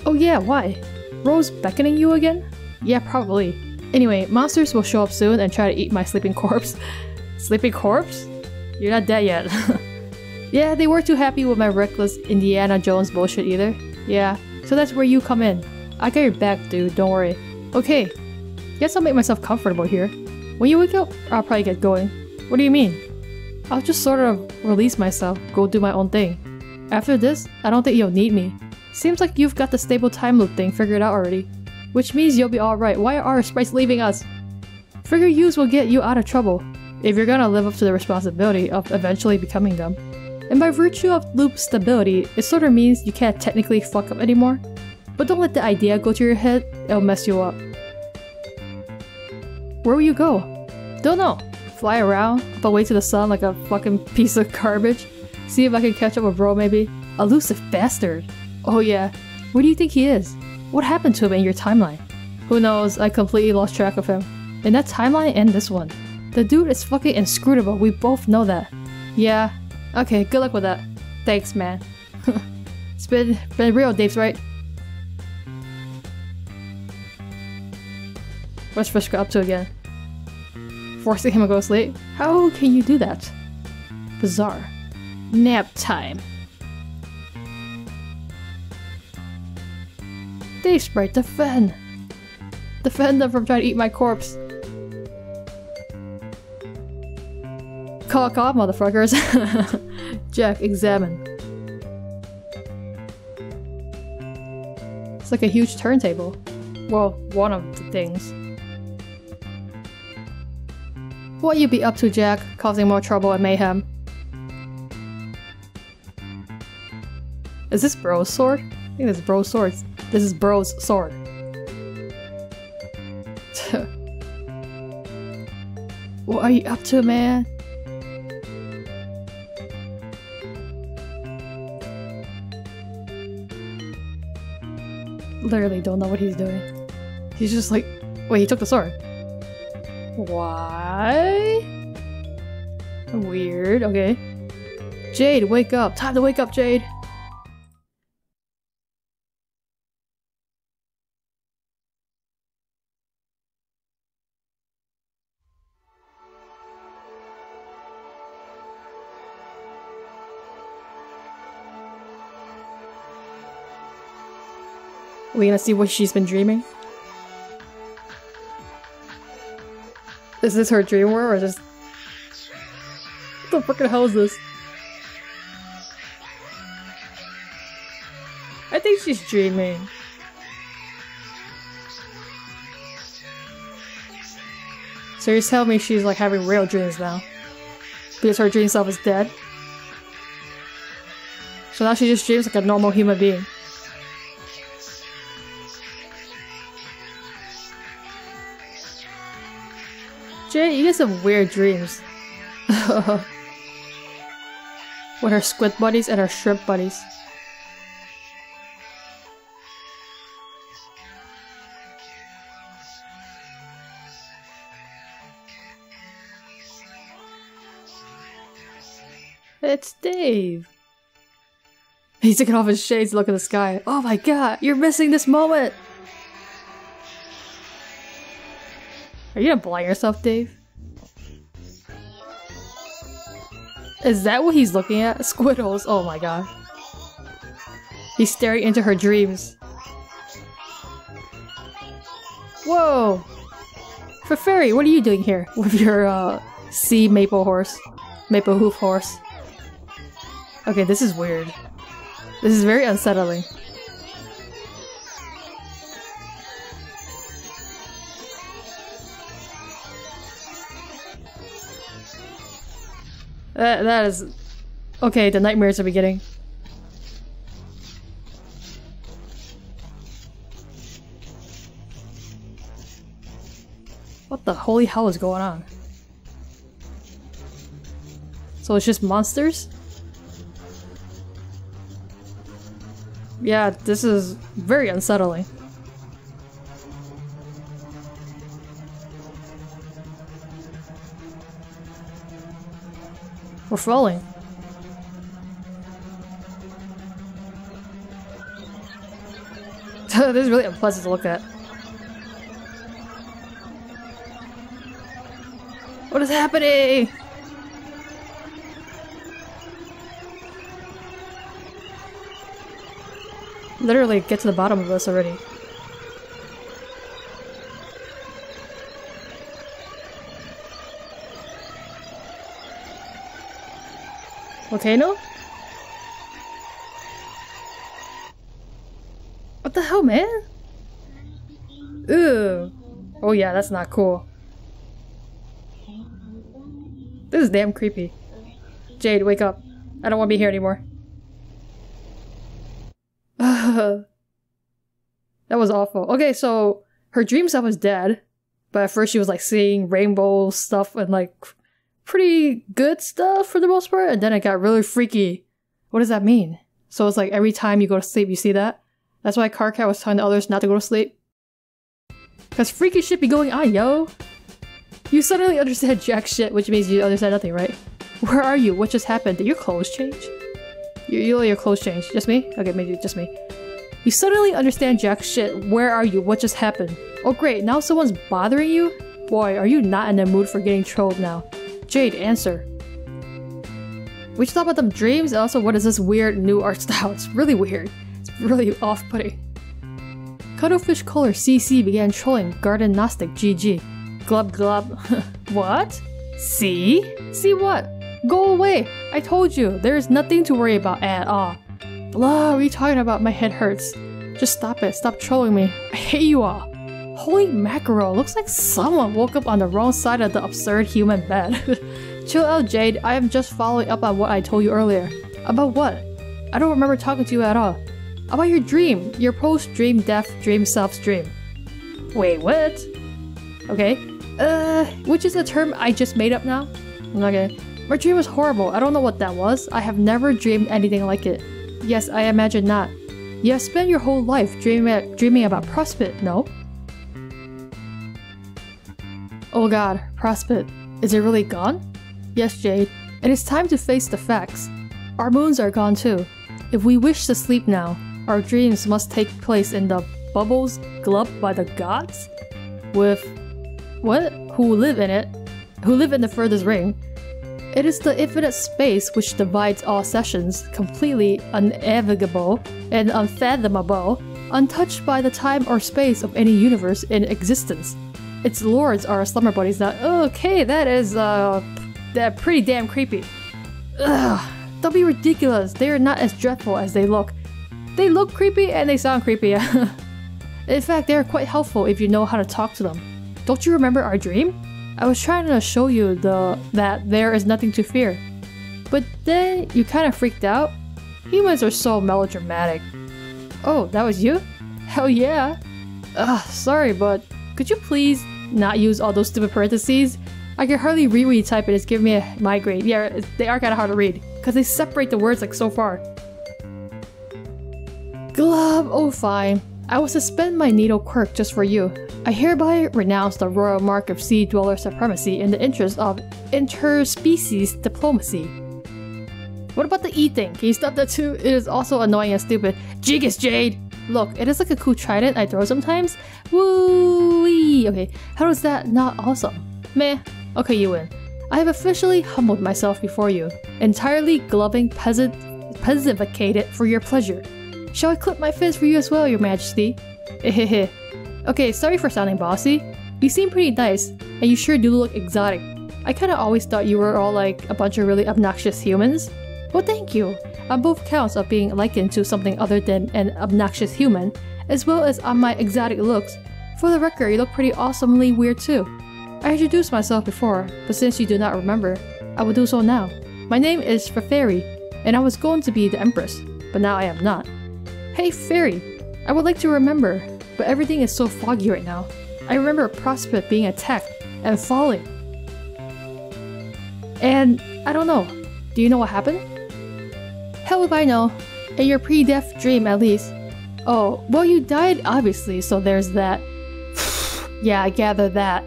Oh yeah, why? Rose beckoning you again? Yeah, probably. Anyway, monsters will show up soon and try to eat my sleeping corpse. Sleeping corpse? You're not dead yet. Yeah, they weren't too happy with my reckless Indiana Jones bullshit either. Yeah, so that's where you come in. I got your back, dude, don't worry. Okay, guess I'll make myself comfortable here. When you wake up, I'll probably get going. What do you mean? I'll just sort of release myself, go do my own thing. After this, I don't think you'll need me. Seems like you've got the stable time loop thing figured out already. Which means you'll be alright. Why are our sprites leaving us? Figure use will get you out of trouble, if you're gonna live up to the responsibility of eventually becoming them. And by virtue of loop stability, it sort of means you can't technically fuck up anymore. But don't let the idea go to your head, it'll mess you up. Where will you go? Don't know. Fly around, up away to the sun like a fucking piece of garbage. See if I can catch up with bro maybe. Elusive bastard. Oh yeah, where do you think he is? What happened to him in your timeline? Who knows, I completely lost track of him. In that timeline and this one. The dude is fucking inscrutable, we both know that. Yeah, okay, good luck with that. Thanks, man. It's been real, Dave's right. What's Frisker up to again? Forcing him to go to sleep? How can you do that? Bizarre. Nap time. Dave Sprite, defend! Defend them from trying to eat my corpse. Call, motherfuckers. Jack, examine. It's like a huge turntable. Well, one of the things. What you be up to, Jack, causing more trouble and mayhem? Is this Bro's sword? I think this is Bro's sword. This is Bro's sword. What are you up to, man? Literally don't know what he's doing. He's just like, wait, he took the sword. Why? Weird, okay. Jade, wake up. Time to wake up, Jade. we gonna see what she's been dreaming? Is this her dream world or just... What the fucking hell is this? I think she's dreaming. So you're telling me she's like having real dreams now? Because her dream self is dead? So now she just dreams like a normal human being. Jade, you get some weird dreams. With her squid buddies and her shrimp buddies. It's Dave. He's taking off his shades to look at the sky. Oh my god, you're missing this moment! Are you gonna blind yourself, Dave? Is that what he's looking at? Squiddles, oh my god. He's staring into her dreams. Whoa! Fairy, what are you doing here with your sea maple hoof horse? Okay, this is weird. This is very unsettling. That is... Okay, the nightmares are beginning. What the holy hell is going on? So it's just monsters? Yeah, this is very unsettling. We're falling. This is really unpleasant to look at. What is happening? Literally get to the bottom of this already. Volcano? What the hell, man? Ew. Oh yeah, that's not cool. This is damn creepy. Jade, wake up. I don't want to be here anymore. That was awful. Okay, so her dream self was dead, but at first she was like seeing rainbow stuff and like pretty good stuff for the most part, and then it got really freaky. What does that mean? So it's like every time you go to sleep you see that? That's why Carcat was telling the others not to go to sleep? Cause freaky shit be going on, yo! You suddenly understand jack shit, which means you understand nothing, right? Where are you? What just happened? Did your clothes change? You let your clothes change. Just me? Okay, maybe just me. You suddenly understand jack shit. Where are you? What just happened? Oh great, now someone's bothering you? Boy, are you not in the mood for getting trolled now? Jade, answer. We should talk about them dreams, and also what is this weird new art style? It's really weird. It's really off-putting. Cuttlefish Color CC began trolling Garden Gnostic GG. Glub glub. What? See? See what? Go away! I told you, there is nothing to worry about at all. Blah, what are you talking about? My head hurts. Just stop it. Stop trolling me. I hate you all. Holy mackerel, looks like someone woke up on the wrong side of the absurd human bed. Chill out, Jade. I am just following up on what I told you earlier. About what? I don't remember talking to you at all. About your dream. Your post-dream death dream self's dream. Wait, what? Okay. Which is a term I just made up now? Okay. My dream was horrible. I don't know what that was. I have never dreamed anything like it. Yes, I imagine not. You have spent your whole life dreaming about Prospit, no? Oh god, Prospit. Is it really gone? Yes, Jade. It is time to face the facts. Our moons are gone too. If we wish to sleep now, our dreams must take place in the bubbles glubbed by the gods? With... what? Who live in it? Who live in the furthest ring? It is the infinite space which divides all sessions, completely unnavigable and unfathomable. untouched by the time or space of any universe in existence. Its lords are slumber buddies now. Okay, that is pretty damn creepy. Ugh, don't be ridiculous. They are not as dreadful as they look. They look creepy and they sound creepy. In fact, they are quite helpful if you know how to talk to them. Don't you remember our dream? I was trying to show you that there is nothing to fear. But then you kind of freaked out. Humans are so melodramatic. Oh, that was you? Hell yeah. Ugh, sorry, but could you please not use all those stupid parentheses? I can hardly read when you type it, it's giving me a migraine. Yeah, they are kind of hard to read, because they separate the words like so far. Glove, oh fine. I will suspend my needle quirk just for you. I hereby renounce the royal mark of sea dweller supremacy in the interest of interspecies diplomacy. What about the E thing? Can you stop that too? It is also annoying and stupid. Jiggis, Jade! Look, it is like a cool trident I throw sometimes. Woo-wee! Okay, how is that not awesome? Meh. Okay, you win. I have officially humbled myself before you, entirely gloving peasant-ificated for your pleasure. Shall I clip my fins for you as well, your majesty? Hehehe. Okay, sorry for sounding bossy. You seem pretty nice, and you sure do look exotic. I kinda always thought you were all like a bunch of really obnoxious humans. Well, thank you. On both counts of being likened to something other than an obnoxious human, as well as on my exotic looks. For the record, you look pretty awesomely weird too. I introduced myself before, but since you do not remember, I will do so now. My name is Fairy, and I was going to be the Empress, but now I am not. Hey Fairy, I would like to remember, but everything is so foggy right now. I remember Prospect being attacked and falling. And I don't know. Do you know what happened? Hell if I know. In your pre-death dream at least. Oh, well you died obviously, so there's that. Yeah, I gathered that.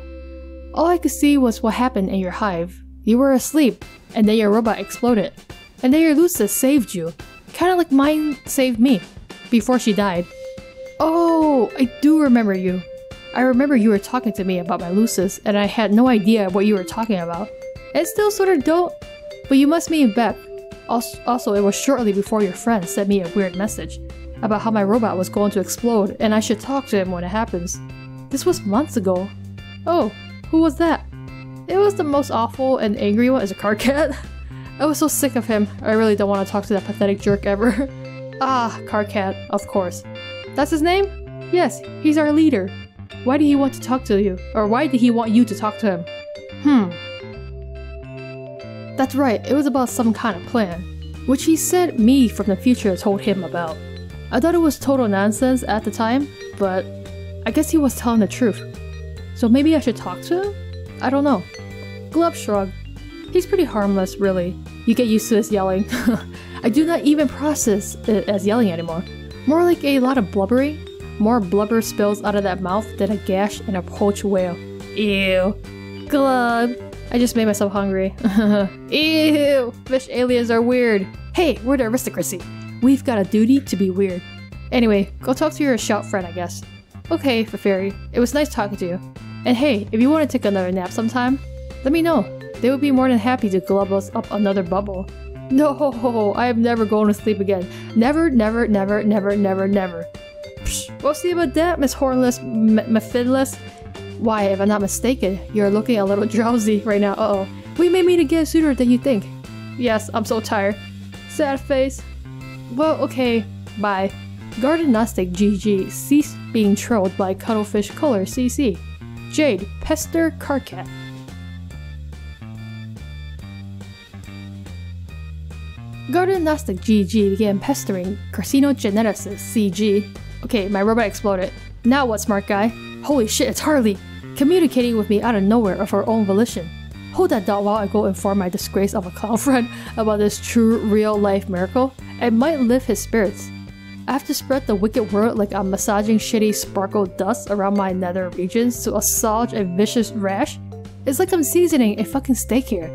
All I could see was what happened in your hive. You were asleep, and then your robot exploded. And then your Lucis saved you. Kinda like mine saved me. Before she died. Oh, I do remember you. I remember you were talking to me about my Lucis, and I had no idea what you were talking about. And still sorta don't. But you must mean Beck. Also, it was shortly before your friend sent me a weird message about how my robot was going to explode and I should talk to him when it happens. This was months ago. Oh, who was that? It was the most awful and angry one as a car cat. I was so sick of him. I really don't want to talk to that pathetic jerk ever. Ah, car cat, of course. That's his name? Yes, he's our leader. Why did he want to talk to you? Or why did he want you to talk to him? That's right, it was about some kind of plan, which he said me from the future told him about. I thought it was total nonsense at the time, but I guess he was telling the truth. So maybe I should talk to him? I don't know. Glove shrug. He's pretty harmless, really. You get used to his yelling. I do not even process it as yelling anymore. More like a lot of blubbering. More blubber spills out of that mouth than a gash in a poached whale. Ew. Glove. I just made myself hungry. Ew! Fish aliens are weird. Hey, we're the aristocracy. We've got a duty to be weird. Anyway, go talk to your shout friend, I guess. Okay, Fairy. It was nice talking to you. And hey, if you want to take another nap sometime, let me know. They would be more than happy to glove us up another bubble. No, I am never going to sleep again. Never, never, never, never, never, never. Psh, we'll see about that, Miss Hornless, Mephidless. Why, if I'm not mistaken, you're looking a little drowsy right now. Uh-oh. We may meet again sooner than you think. Yes, I'm so tired. Sad face. Well, okay. Bye. Garden Gnostic GG ceased being trolled by Cuttlefish Color CC. Jade, Pester Carcat. Garden Gnostic GG began pestering Carcinogeneticist CG. Okay, my robot exploded. Now what, smart guy? Holy shit, it's Harley! Communicating with me out of nowhere of her own volition. Hold that dot while I go inform my disgrace of a clown friend about this true real-life miracle. It might lift his spirits. I have to spread the wicked word like I'm massaging shitty sparkle dust around my nether regions to assuage a vicious rash. It's like I'm seasoning a fucking steak here.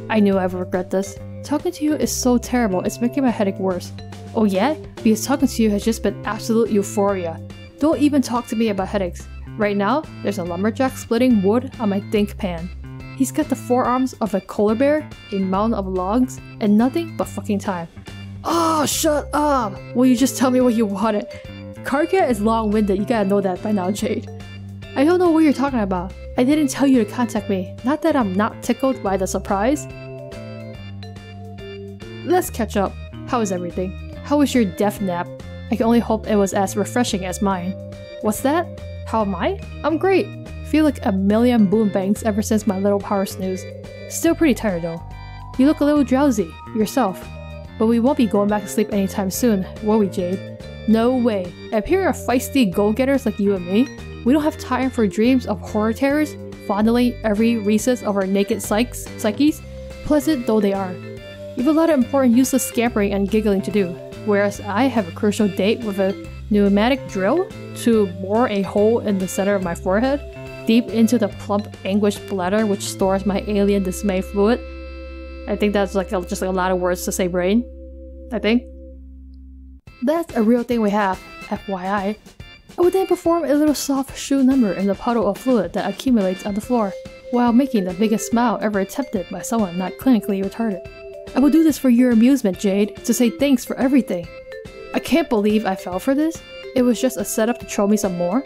I knew I would regret this. Talking to you is so terrible, it's making my headache worse. Oh yeah? Because talking to you has just been absolute euphoria. Don't even talk to me about headaches. Right now, there's a lumberjack splitting wood on my think pan. He's got the forearms of a polar bear, a mound of logs, and nothing but fucking time. Oh, shut up! Will you just tell me what you wanted? Karkat is long-winded, you gotta know that by now, Jade. I don't know what you're talking about. I didn't tell you to contact me. Not that I'm not tickled by the surprise. Let's catch up. How is everything? How was your death nap? I can only hope it was as refreshing as mine. What's that? How am I? I'm great. Feel like a million boom bangs ever since my little power snooze. Still pretty tired though. You look a little drowsy, yourself. But we won't be going back to sleep anytime soon, will we, Jade? No way. A pair of feisty go-getters like you and me, we don't have time for dreams of horror terrors, fondling every recess of our naked psyches, pleasant though they are. You have a lot of important useless scampering and giggling to do, whereas I have a crucial date with a pneumatic drill to bore a hole in the center of my forehead, deep into the plump, anguished bladder which stores my alien dismay fluid. I think that's just a lot of words to say brain. I think. That's a real thing we have, FYI. I would then perform a little soft shoe number in the puddle of fluid that accumulates on the floor, while making the biggest smile ever attempted by someone not clinically retarded. I will do this for your amusement, Jade, to say thanks for everything. I can't believe I fell for this. It was just a setup to troll me some more.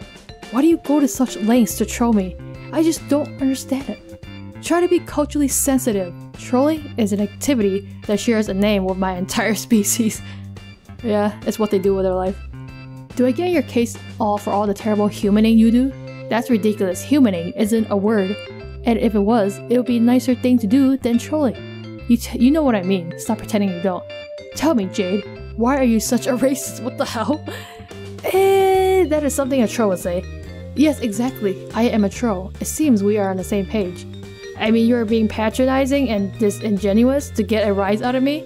Why do you go to such lengths to troll me? I just don't understand it. Try to be culturally sensitive. Trolling is an activity that shares a name with my entire species. Yeah, it's what they do with their life. Do I get your case all for all the terrible humaning you do? That's ridiculous. Humaning isn't a word. And if it was, it would be a nicer thing to do than trolling. You know what I mean. Stop pretending you don't. Tell me, Jade, why are you such a racist? What the hell? That is something a troll would say. Yes, exactly. I am a troll. It seems we are on the same page. I mean, you're being patronizing and disingenuous to get a rise out of me?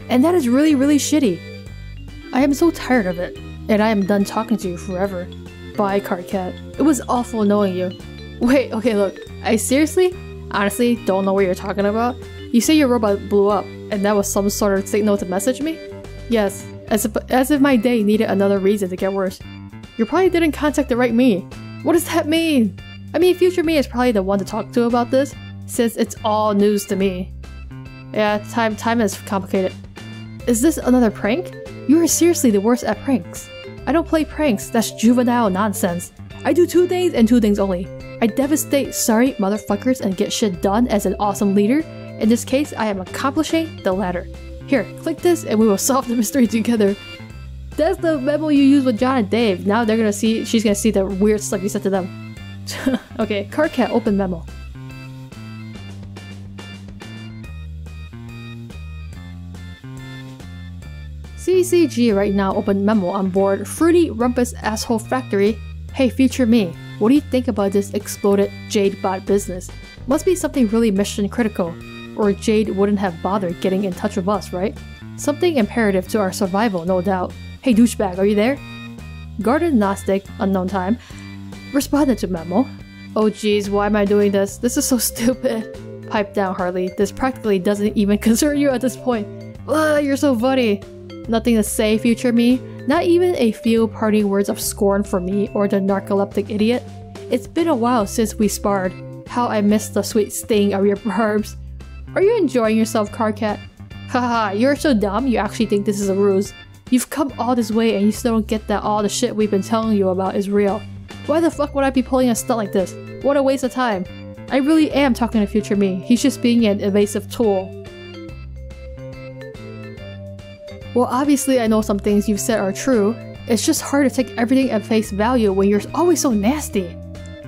And that is really, really shitty. I am so tired of it. And I am done talking to you forever. Bye, Karkat. It was awful knowing you. Wait, okay, look. I honestly don't know what you're talking about. You say your robot blew up, and that was some sort of signal to message me? Yes, as if my day needed another reason to get worse. You probably didn't contact the right me. What does that mean? I mean, future me is probably the one to talk to about this, since it's all news to me. Yeah, time is complicated. Is this another prank? You are seriously the worst at pranks. I don't play pranks, that's juvenile nonsense. I do two things and two things only. I devastate sorry motherfuckers and get shit done as an awesome leader. In this case, I am accomplishing the latter. Here, click this and we will solve the mystery together. That's the memo you used with John and Dave. Now she's gonna see the weird stuff you said to them. Okay, Karkat, open memo. CCG right now open memo on board Fruity Rumpus Asshole Factory. Hey future me, what do you think about this exploded Jade bot business? Must be something really mission critical, or Jade wouldn't have bothered getting in touch with us, right? Something imperative to our survival, no doubt. Hey douchebag, are you there? Garden Gnostic, unknown time, responded to memo. Oh geez, why am I doing this? This is so stupid. Pipe down, Harley. This practically doesn't even concern you at this point. Ugh, you're so funny. Nothing to say, future me? Not even a few parting words of scorn for me or the narcoleptic idiot? It's been a while since we sparred. How I missed the sweet sting of your barbs. Are you enjoying yourself, Karkat? Haha, you're so dumb you actually think this is a ruse. You've come all this way and you still don't get that all the shit we've been telling you about is real. Why the fuck would I be pulling a stunt like this? What a waste of time. I really am talking to future me. He's just being an evasive tool. Well, obviously I know some things you've said are true. It's just hard to take everything at face value when you're always so nasty.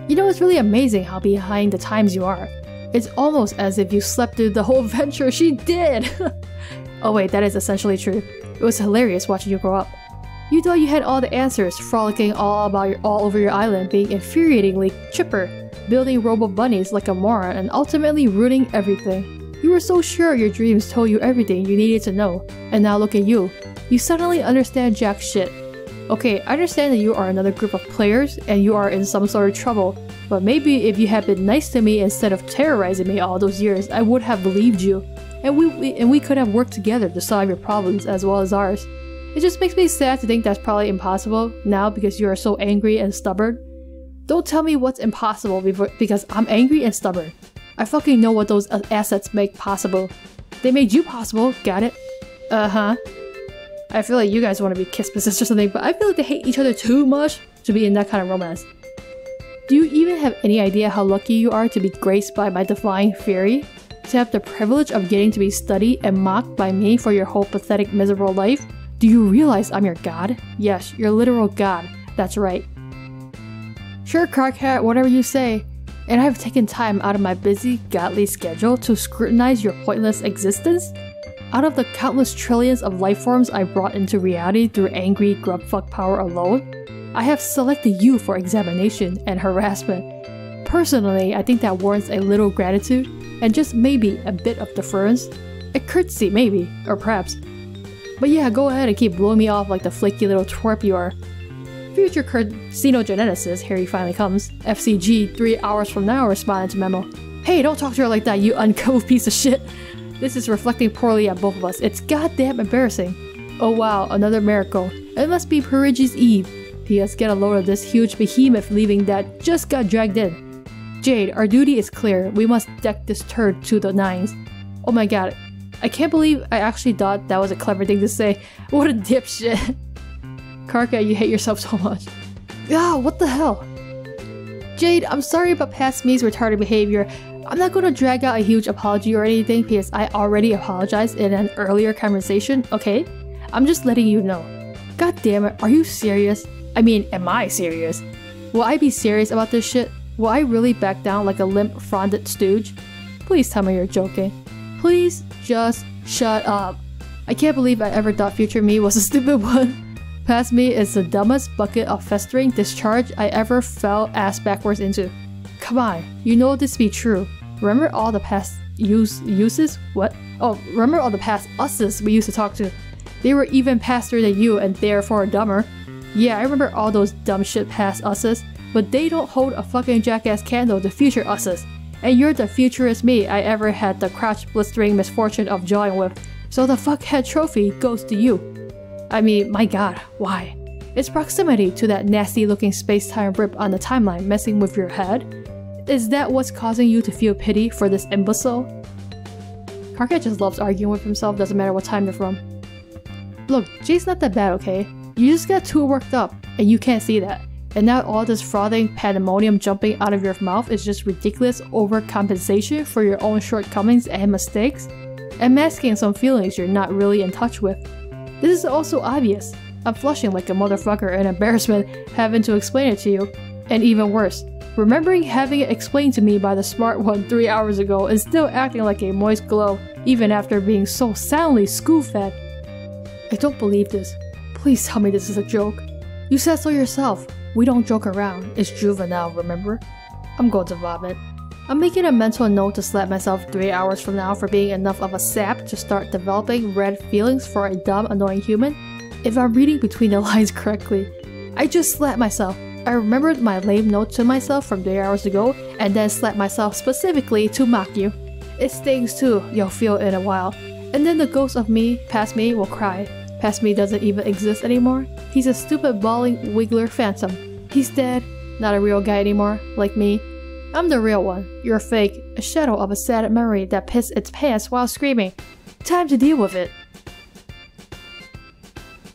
You know, it's really amazing how behind the times you are. It's almost as if you slept through the whole venture she did! Oh wait, that is essentially true. It was hilarious watching you grow up. You thought you had all the answers, frolicking all over your island, being infuriatingly chipper, building robo bunnies like a moron, and ultimately ruining everything. You were so sure your dreams told you everything you needed to know, and now look at you. You suddenly understand jack shit. Okay, I understand that you are another group of players, and you are in some sort of trouble, but maybe if you had been nice to me instead of terrorizing me all those years, I would have believed you, and we could have worked together to solve your problems as well as ours. It just makes me sad to think that's probably impossible now because you are so angry and stubborn. Don't tell me what's impossible because I'm angry and stubborn. I fucking know what those assets make possible. They made you possible, got it? Uh-huh. I feel like you guys want to be kiss possessed or something, but I feel like they hate each other too much to be in that kind of romance. Do you even have any idea how lucky you are to be graced by my divine fury? To have the privilege of getting to be studied and mocked by me for your whole pathetic, miserable life? Do you realize I'm your god? Yes, your literal god. That's right. Sure, Carcat, whatever you say. And I've taken time out of my busy, godly schedule to scrutinize your pointless existence? Out of the countless trillions of life forms I brought into reality through angry grubfuck power alone, I have selected you for examination and harassment. Personally, I think that warrants a little gratitude and just maybe a bit of deference. A courtesy maybe, or perhaps. But yeah, go ahead and keep blowing me off like the flaky little twerp you are. Future carcinogeneticist, here he finally comes. FCG 3 hours from now responded to memo. Hey, don't talk to her like that, you uncouth piece of shit. This is reflecting poorly on both of us. It's goddamn embarrassing. Oh wow, another miracle. It must be Perige's Eve. P.S. Get a load of this huge behemoth leaving that just got dragged in. Jade, our duty is clear. We must deck this turd to the nines. Oh my god. I can't believe I actually thought that was a clever thing to say. What a dipshit. Karka, you hate yourself so much. Ah, what the hell? Jade, I'm sorry about past me's retarded behavior. I'm not gonna drag out a huge apology or anything because I already apologized in an earlier conversation, okay? I'm just letting you know. God damn it, are you serious? I mean, am I serious? Will I be serious about this shit? Will I really back down like a limp, fronded stooge? Please tell me you're joking. Please just shut up. I can't believe I ever thought future me was a stupid one. Past me is the dumbest bucket of festering discharge I ever fell ass backwards into. Come on, you know this to be true. Remember all the past uses? What? Oh, remember all the past us's we used to talk to. They were even paster than you and therefore dumber. Yeah, I remember all those dumb shit past us's, but they don't hold a fucking jackass candle to future us's. And you're the futurist me I ever had the crotch blistering misfortune of jawing with, so the fuckhead trophy goes to you. I mean, my god, why? Is proximity to that nasty looking space-time rip on the timeline messing with your head? Is that what's causing you to feel pity for this imbecile? Karkat just loves arguing with himself, doesn't matter what time they're from. Look, Jade's not that bad, okay? You just got too worked up, and you can't see that. And now all this frothing pandemonium jumping out of your mouth is just ridiculous overcompensation for your own shortcomings and mistakes, and masking some feelings you're not really in touch with. This is also obvious. I'm flushing like a motherfucker in embarrassment having to explain it to you. And even worse, remembering having it explained to me by the smart one 3 hours ago and still acting like a moist glow even after being so soundly school-fed. I don't believe this. Please tell me this is a joke. You said so yourself. We don't joke around. It's juvenile, remember? I'm going to vomit. I'm making a mental note to slap myself 3 hours from now for being enough of a sap to start developing red feelings for a dumb, annoying human. If I'm reading between the lines correctly. I just slapped myself. I remembered my lame note to myself from 3 hours ago and then slapped myself specifically to mock you. It stings too, you'll feel in a while. And then the ghost of me, past me, will cry. Past me doesn't even exist anymore. He's a stupid bawling wiggler phantom. He's dead, not a real guy anymore, like me. I'm the real one. You're fake, a shadow of a sad memory that pissed its pants while screaming. Time to deal with it.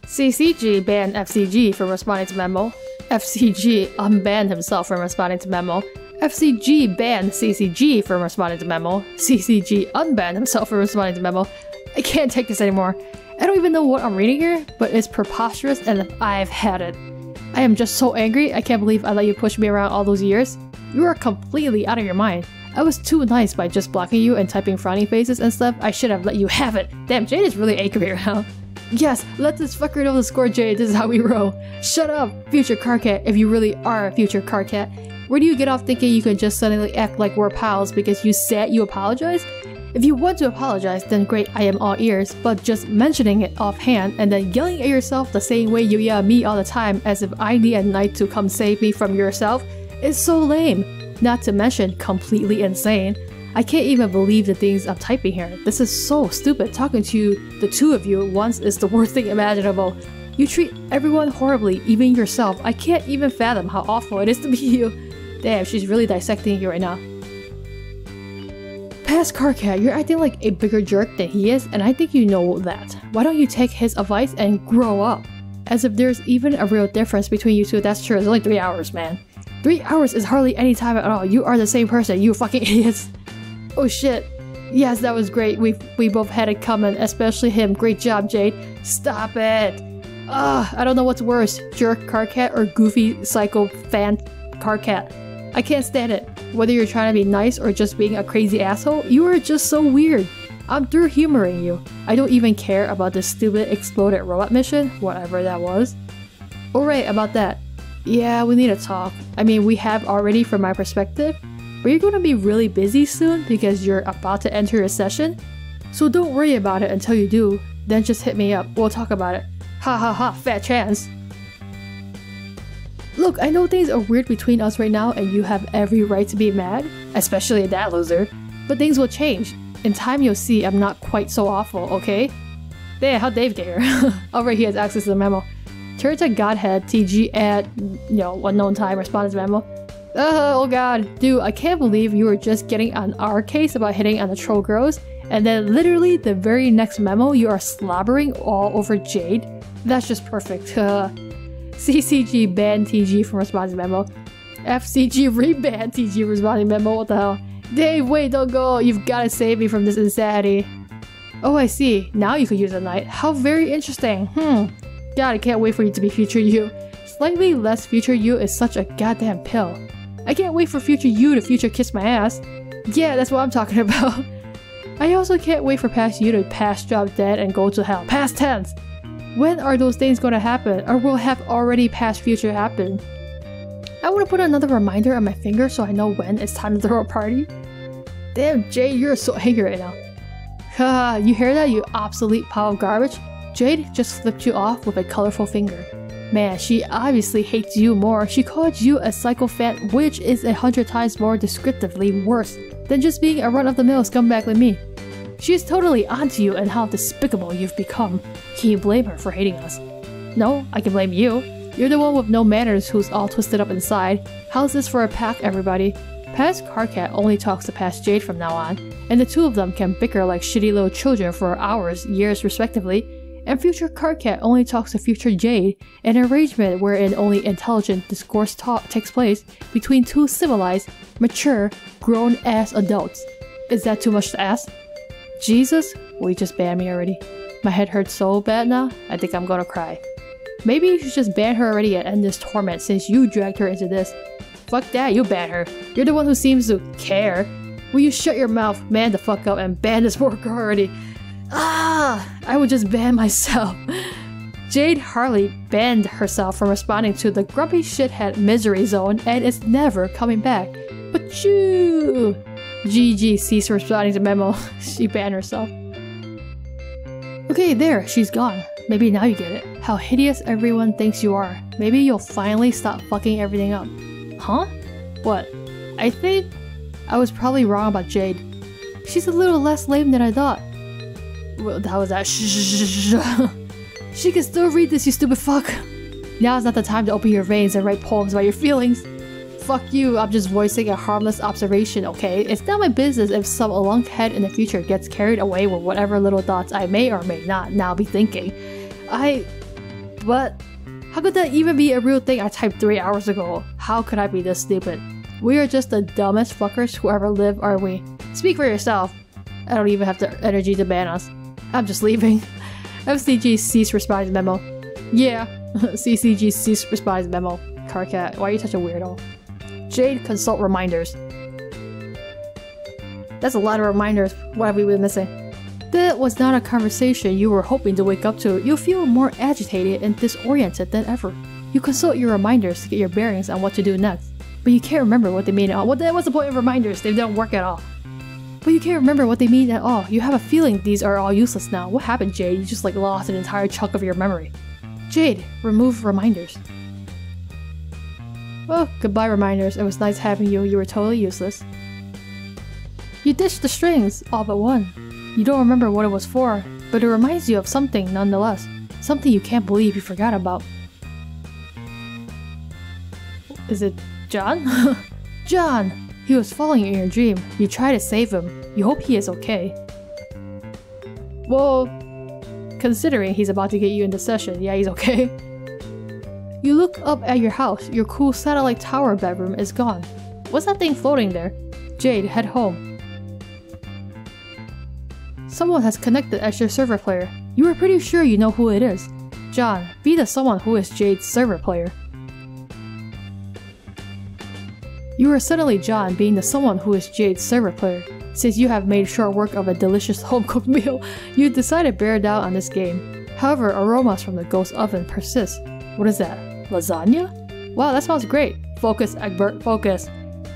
CCG banned FCG from responding to memo. FCG unbanned himself from responding to memo. FCG banned CCG from responding to memo. CCG unbanned himself from responding to memo. I can't take this anymore. I don't even know what I'm reading here, but it's preposterous and I've had it. I am just so angry, I can't believe I let you push me around all those years. You are completely out of your mind. I was too nice by just blocking you and typing frowny faces and stuff. I should have let you have it. Damn, Jade is really angry right now. Yes, let this fucker know the score, Jade. This is how we roll. Shut up, future Carcat, if you really are a future Carcat. Where do you get off thinking you can just suddenly act like we're pals because you said you apologize? If you want to apologize, then great, I am all ears, but just mentioning it offhand and then yelling at yourself the same way you yell at me all the time as if I need a knight to come save me from yourself is so lame. Not to mention completely insane. I can't even believe the things I'm typing here. This is so stupid. Talking to the two of you at once is the worst thing imaginable. You treat everyone horribly, even yourself. I can't even fathom how awful it is to be you. Damn, she's really dissecting you right now. Past Carcat, you're acting like a bigger jerk than he is, and I think you know that. Why don't you take his advice and grow up? As if there's even a real difference between you two. That's true, it's only 3 hours, man. 3 hours is hardly any time at all. You are the same person, you fucking idiots. Oh shit. Yes, that was great. We both had it coming, especially him. Great job, Jade. Stop it. Ugh, I don't know what's worse, jerk Carcat or goofy psycho fan Carcat. I can't stand it. Whether you're trying to be nice or just being a crazy asshole, you are just so weird. I'm through humoring you. I don't even care about this stupid exploded robot mission, whatever that was. Alright, about that. Yeah, we need to talk. I mean, we have already from my perspective, but you're gonna be really busy soon because you're about to enter a session. So don't worry about it until you do, then just hit me up, we'll talk about it. Ha ha ha, fat chance. Look, I know things are weird between us right now and you have every right to be mad, especially that loser, but things will change. In time you'll see I'm not quite so awful, okay? Damn, how'd Dave get here? Alright, he has access to the memo. Turn to Godhead, TG at, unknown time, respond to the memo. Oh god, dude, I can't believe you were just getting on our case about hitting on the troll girls, and then literally the very next memo you are slobbering all over Jade. That's just perfect. CCG ban TG from responding memo. FCG reban TG from responding memo, what the hell? Dave, wait, don't go, you've gotta save me from this insanity. Oh, I see, now you could use a knight. How very interesting, God, I can't wait for you to be future you. Slightly less future you is such a goddamn pill. I can't wait for future you to future kiss my ass. Yeah, that's what I'm talking about. I also can't wait for past you to pass drop dead and go to hell. Past tense! When are those things gonna happen? Or will have already past future happen? I wanna put another reminder on my finger so I know when it's time to throw a party. Damn, Jade, you're so angry right now. Haha, you hear that, you obsolete pile of garbage? Jade just flipped you off with a colorful finger. Man, she obviously hates you more. She called you a psychophant, which is 100 times more descriptively worse than just being a run-of-the-mill scumbag like me. She is totally onto you and how despicable you've become. Can you blame her for hating us? No, I can blame you. You're the one with no manners who's all twisted up inside. How's this for a pack, everybody? Past Carcat only talks to past Jade from now on, and the two of them can bicker like shitty little children for hours, years respectively, and future Carcat only talks to future Jade, an arrangement wherein only intelligent discourse takes place between two civilized, mature, grown-ass adults. Is that too much to ask? Jesus? Will you just ban me already? My head hurts so bad now, I think I'm gonna cry. Maybe you should just ban her already and end this torment since you dragged her into this. Fuck that, you ban her. You're the one who seems to care. Will you shut your mouth, man the fuck up, and ban this poor girl already? Ah! I would just ban myself. Jade Harley banned herself from responding to the grumpy shithead misery zone and is never coming back. But you! GG ceased responding to memo. She banned herself. Okay, there, she's gone. Maybe now you get it. How hideous everyone thinks you are. Maybe you'll finally stop fucking everything up. Huh? What? I think I was probably wrong about Jade. She's a little less lame than I thought. Well, how was that? She can still read this, you stupid fuck. Now is not the time to open your veins and write poems about your feelings. Fuck you, I'm just voicing a harmless observation, okay? It's not my business if some lunkhead in the future gets carried away with whatever little thoughts I may or may not now be thinking. But how could that even be a real thing I typed 3 hours ago? How could I be this stupid? We are just the dumbest fuckers who ever lived, aren't we? Speak for yourself. I don't even have the energy to ban us. I'm just leaving. FCG cease responding to memo. Yeah, CCG cease responding to memo. Carcat, why are you such a weirdo? Jade, consult reminders. That's a lot of reminders. What have we been missing? That was not a conversation you were hoping to wake up to. You feel more agitated and disoriented than ever. You consult your reminders to get your bearings on what to do next, but you can't remember what they mean at all. What's the point of reminders? They don't work at all. But you can't remember what they mean at all. You have a feeling these are all useless now. What happened, Jade? You just lost an entire chunk of your memory. Jade, remove reminders. Well, goodbye reminders. It was nice having you. You were totally useless. You ditched the strings, all but one. You don't remember what it was for, but it reminds you of something nonetheless. Something you can't believe you forgot about. Is it John? John! He was following you in your dream. You tried to save him. You hope he is okay. Well, considering he's about to get you into session, yeah, he's okay. You look up at your house. Your cool satellite tower bedroom is gone. What's that thing floating there? Jade, head home. Someone has connected as your server player. You are pretty sure you know who it is. John, be the someone who is Jade's server player. You are suddenly John, being the someone who is Jade's server player. Since you have made short work of a delicious home-cooked meal, you decide to bear down on this game. However, aromas from the ghost oven persist. What is that? Lasagna? Wow, that smells great. Focus, Egbert, focus.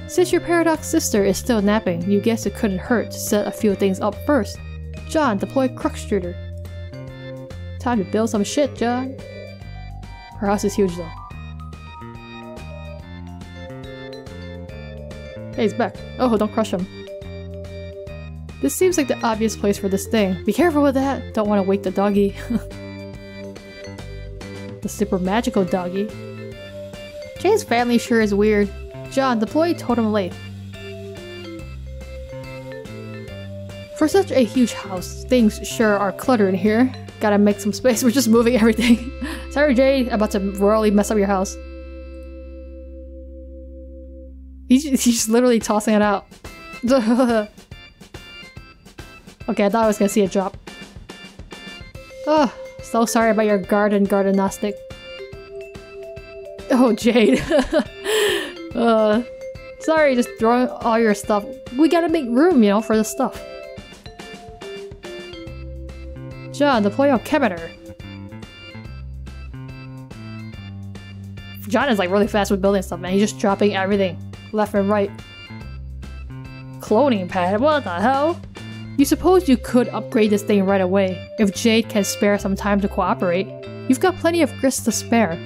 Since your paradox sister is still napping, you guess it couldn't hurt to set a few things up first. John, deploy Crux-Shooter. Time to build some shit, John. Her house is huge though. Hey, he's back. Oh, don't crush him. This seems like the obvious place for this thing. Be careful with that! Don't want to wake the doggy. The super magical doggy. Jade's family sure is weird. John, deploy Totem Lathe. For such a huge house, things sure are cluttered in here. Gotta make some space, we're just moving everything. Sorry Jade, about to royally mess up your house. He's just literally tossing it out. Okay, I thought I was gonna see it drop. Oh, so sorry about your garden gnostic. Oh, Jade. Sorry, just throwing all your stuff. We gotta make room, you know, for the stuff. John, deploy Alchemitor. John is like really fast with building stuff, man. He's just dropping everything left and right. Cloning pad? What the hell? You suppose you could upgrade this thing right away, if Jade can spare some time to cooperate. You've got plenty of grist to spare.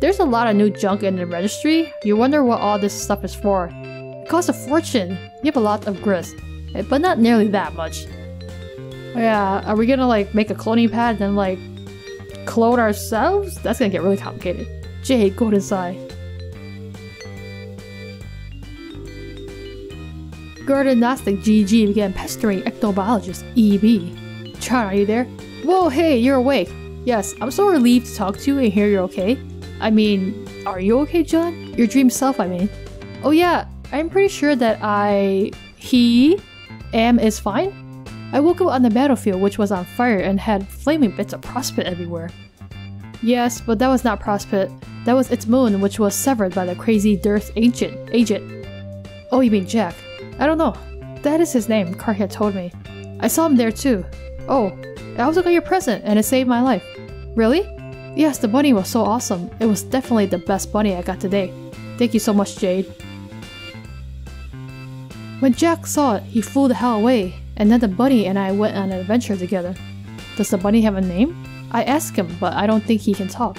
There's a lot of new junk in the registry. You wonder what all this stuff is for. It costs a fortune. You have a lot of grist, but not nearly that much. Yeah, are we gonna like make a cloning pad and then like clone ourselves? That's gonna get really complicated. Jade, go inside. Garden Gnostic GG began pestering ectobiologist EB. John, are you there? Whoa, hey, you're awake. Yes, I'm so relieved to talk to you and hear you're okay. I mean, are you okay, John? Your dream self, I mean. Oh yeah, I'm pretty sure that is fine. I woke up on the battlefield, which was on fire and had flaming bits of Prospit everywhere. Yes, but that was not Prospit. That was its moon, which was severed by the crazy Dearth agent. Oh, you mean Jack? I don't know. That is his name, Karkia told me. I saw him there too. Oh, I also got your present and it saved my life. Really? Yes, the bunny was so awesome. It was definitely the best bunny I got today. Thank you so much, Jade. When Jack saw it, he flew the hell away, and then the bunny and I went on an adventure together. Does the bunny have a name? I asked him, but I don't think he can talk.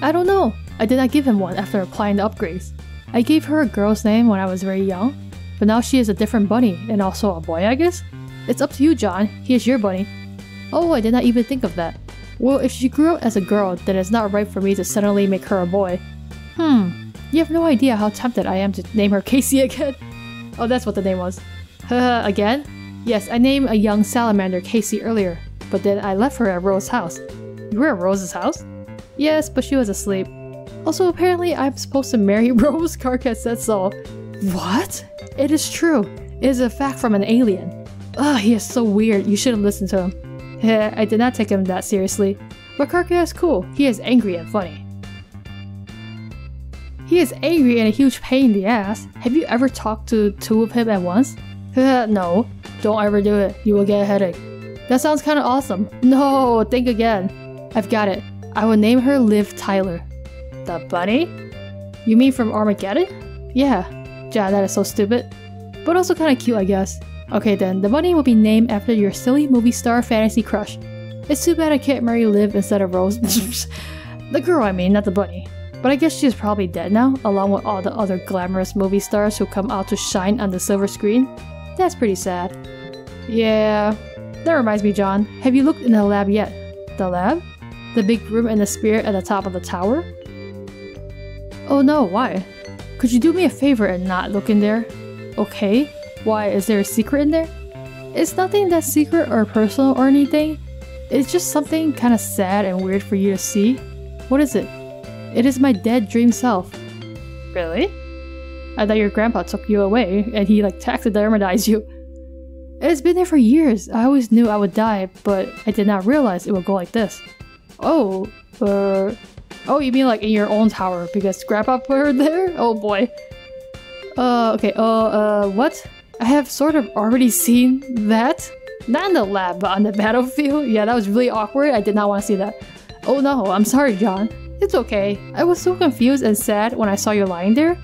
I don't know. I did not give him one after applying the upgrades. I gave her a girl's name when I was very young, but now she is a different bunny, and also a boy, I guess? It's up to you, John. He is your bunny. Oh, I did not even think of that. Well, if she grew up as a girl, then it's not right for me to suddenly make her a boy. You have no idea how tempted I am to name her Casey again. Oh, that's what the name was. Again? Yes, I named a young salamander Casey earlier, but then I left her at Rose's house. You were at Rose's house? Yes, but she was asleep. Also, apparently I'm supposed to marry Rose. Karkat said so. What? It is true. It is a fact from an alien. Ugh, he is so weird. You shouldn't listen to him. I did not take him that seriously. But Karkat is cool. He is angry and funny. He is angry and a huge pain in the ass. Have you ever talked to two of him at once? No. Don't ever do it. You will get a headache. That sounds kinda awesome. No, think again. I've got it. I will name her Liv Tyler. The bunny? You mean from Armageddon? Yeah. Yeah, that is so stupid. But also kinda cute, I guess. Okay then, the bunny will be named after your silly movie star fantasy crush. It's too bad I can't marry Liv instead of Rose. The girl, I mean, not the bunny. But I guess she's probably dead now, along with all the other glamorous movie stars who come out to shine on the silver screen. That's pretty sad. Yeah. That reminds me, John. Have you looked in the lab yet? The lab? The big room in the spirit at the top of the tower? Oh no, why? Could you do me a favor and not look in there? Okay. Why, is there a secret in there? It's nothing that's secret or personal or anything. It's just something kind of sad and weird for you to see. What is it? It is my dead dream self. Really? I thought your grandpa took you away and he like taxidermized you. It's been there for years. I always knew I would die, but I did not realize it would go like this. Oh, oh, you mean like in your own tower because grandpa put her there? Oh boy. Okay, what? I have sort of already seen that. Not in the lab, but on the battlefield. Yeah, that was really awkward. I did not want to see that. Oh no, I'm sorry, John. It's okay. I was so confused and sad when I saw you lying there.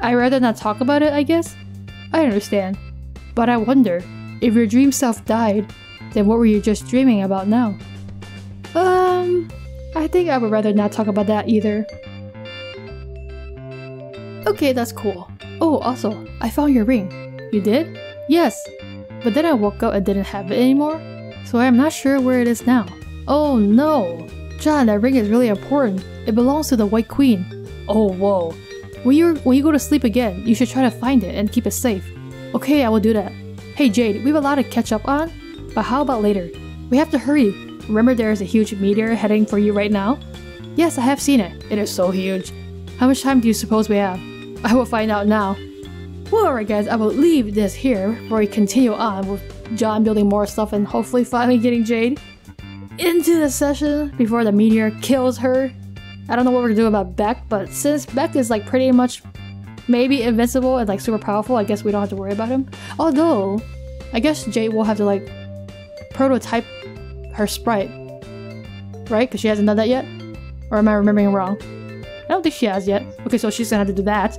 I'd rather not talk about it, I guess. I understand. But I wonder, if your dream self died, then what were you just dreaming about now? I think I would rather not talk about that either. Okay, that's cool. Oh, also, I found your ring. You did? Yes. But then I woke up and didn't have it anymore, so I'm not sure where it is now. Oh no! John, that ring is really important. It belongs to the White Queen. Oh, whoa. When you go to sleep again, you should try to find it and keep it safe. Okay, I will do that. Hey Jade, we have a lot to catch up on, but how about later? We have to hurry. Remember there is a huge meteor heading for you right now? Yes, I have seen it. It is so huge. How much time do you suppose we have? I will find out now. Well, alright guys, I will leave this here before we continue on with John building more stuff and hopefully finally getting Jade into the session before the meteor kills her. I don't know what we're gonna do about Beck, but since Beck is like pretty much maybe invincible and like super powerful, I guess we don't have to worry about him. Although, I guess Jade will have to like prototype her sprite, right? Because she hasn't done that yet? Or am I remembering wrong? I don't think she has yet. Okay, so she's gonna have to do that.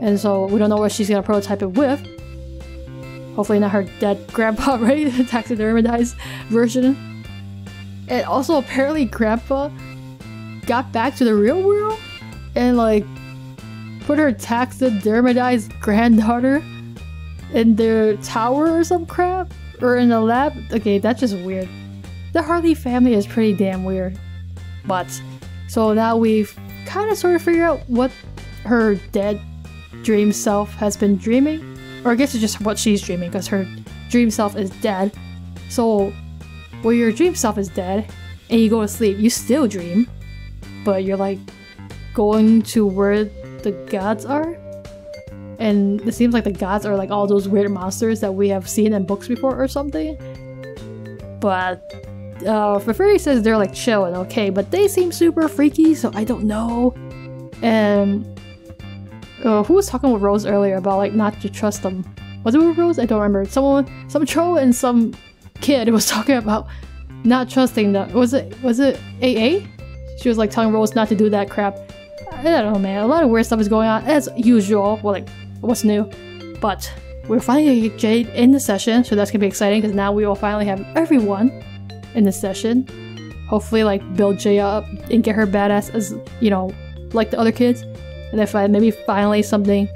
And so we don't know what she's gonna prototype it with. Hopefully not her dead grandpa, right? Taxidermized version. And also apparently grandpa got back to the real world and like put her taxidermized granddaughter in their tower or some crap? Or in the lab? Okay, that's just weird. The Harley family is pretty damn weird. But, so now we've kind of sort of figured out what her dead dream self has been dreaming. Or I guess it's just what she's dreaming because her dream self is dead. So, when your dream self is dead and you go to sleep, you still dream. But you're like going to where the gods are. And it seems like the gods are like all those weird monsters that we have seen in books before or something. But Fairy says they're like chill and okay, but they seem super freaky, so I don't know. And who was talking with Rose earlier about like not to trust them? Was it with Rose? I don't remember. Someone, some troll and some kid was talking about not trusting them. Was it AA? She was like telling Rose not to do that crap. I don't know, man. A lot of weird stuff is going on as usual. Well, like, what's new? But we're finally gonna get Jade in the session, so that's gonna be exciting because now we will finally have everyone in the session. Hopefully, like, build Jade up and get her badass as, you know, like the other kids. And if maybe finally something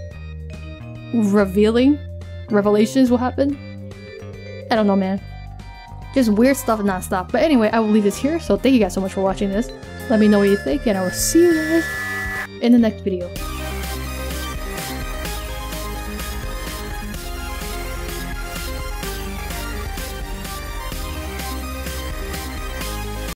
revelations will happen. I don't know, man. Just weird stuff non-stop. But anyway, I will leave this here, so thank you guys so much for watching this. Let me know what you think, and I will see you guys in the next video.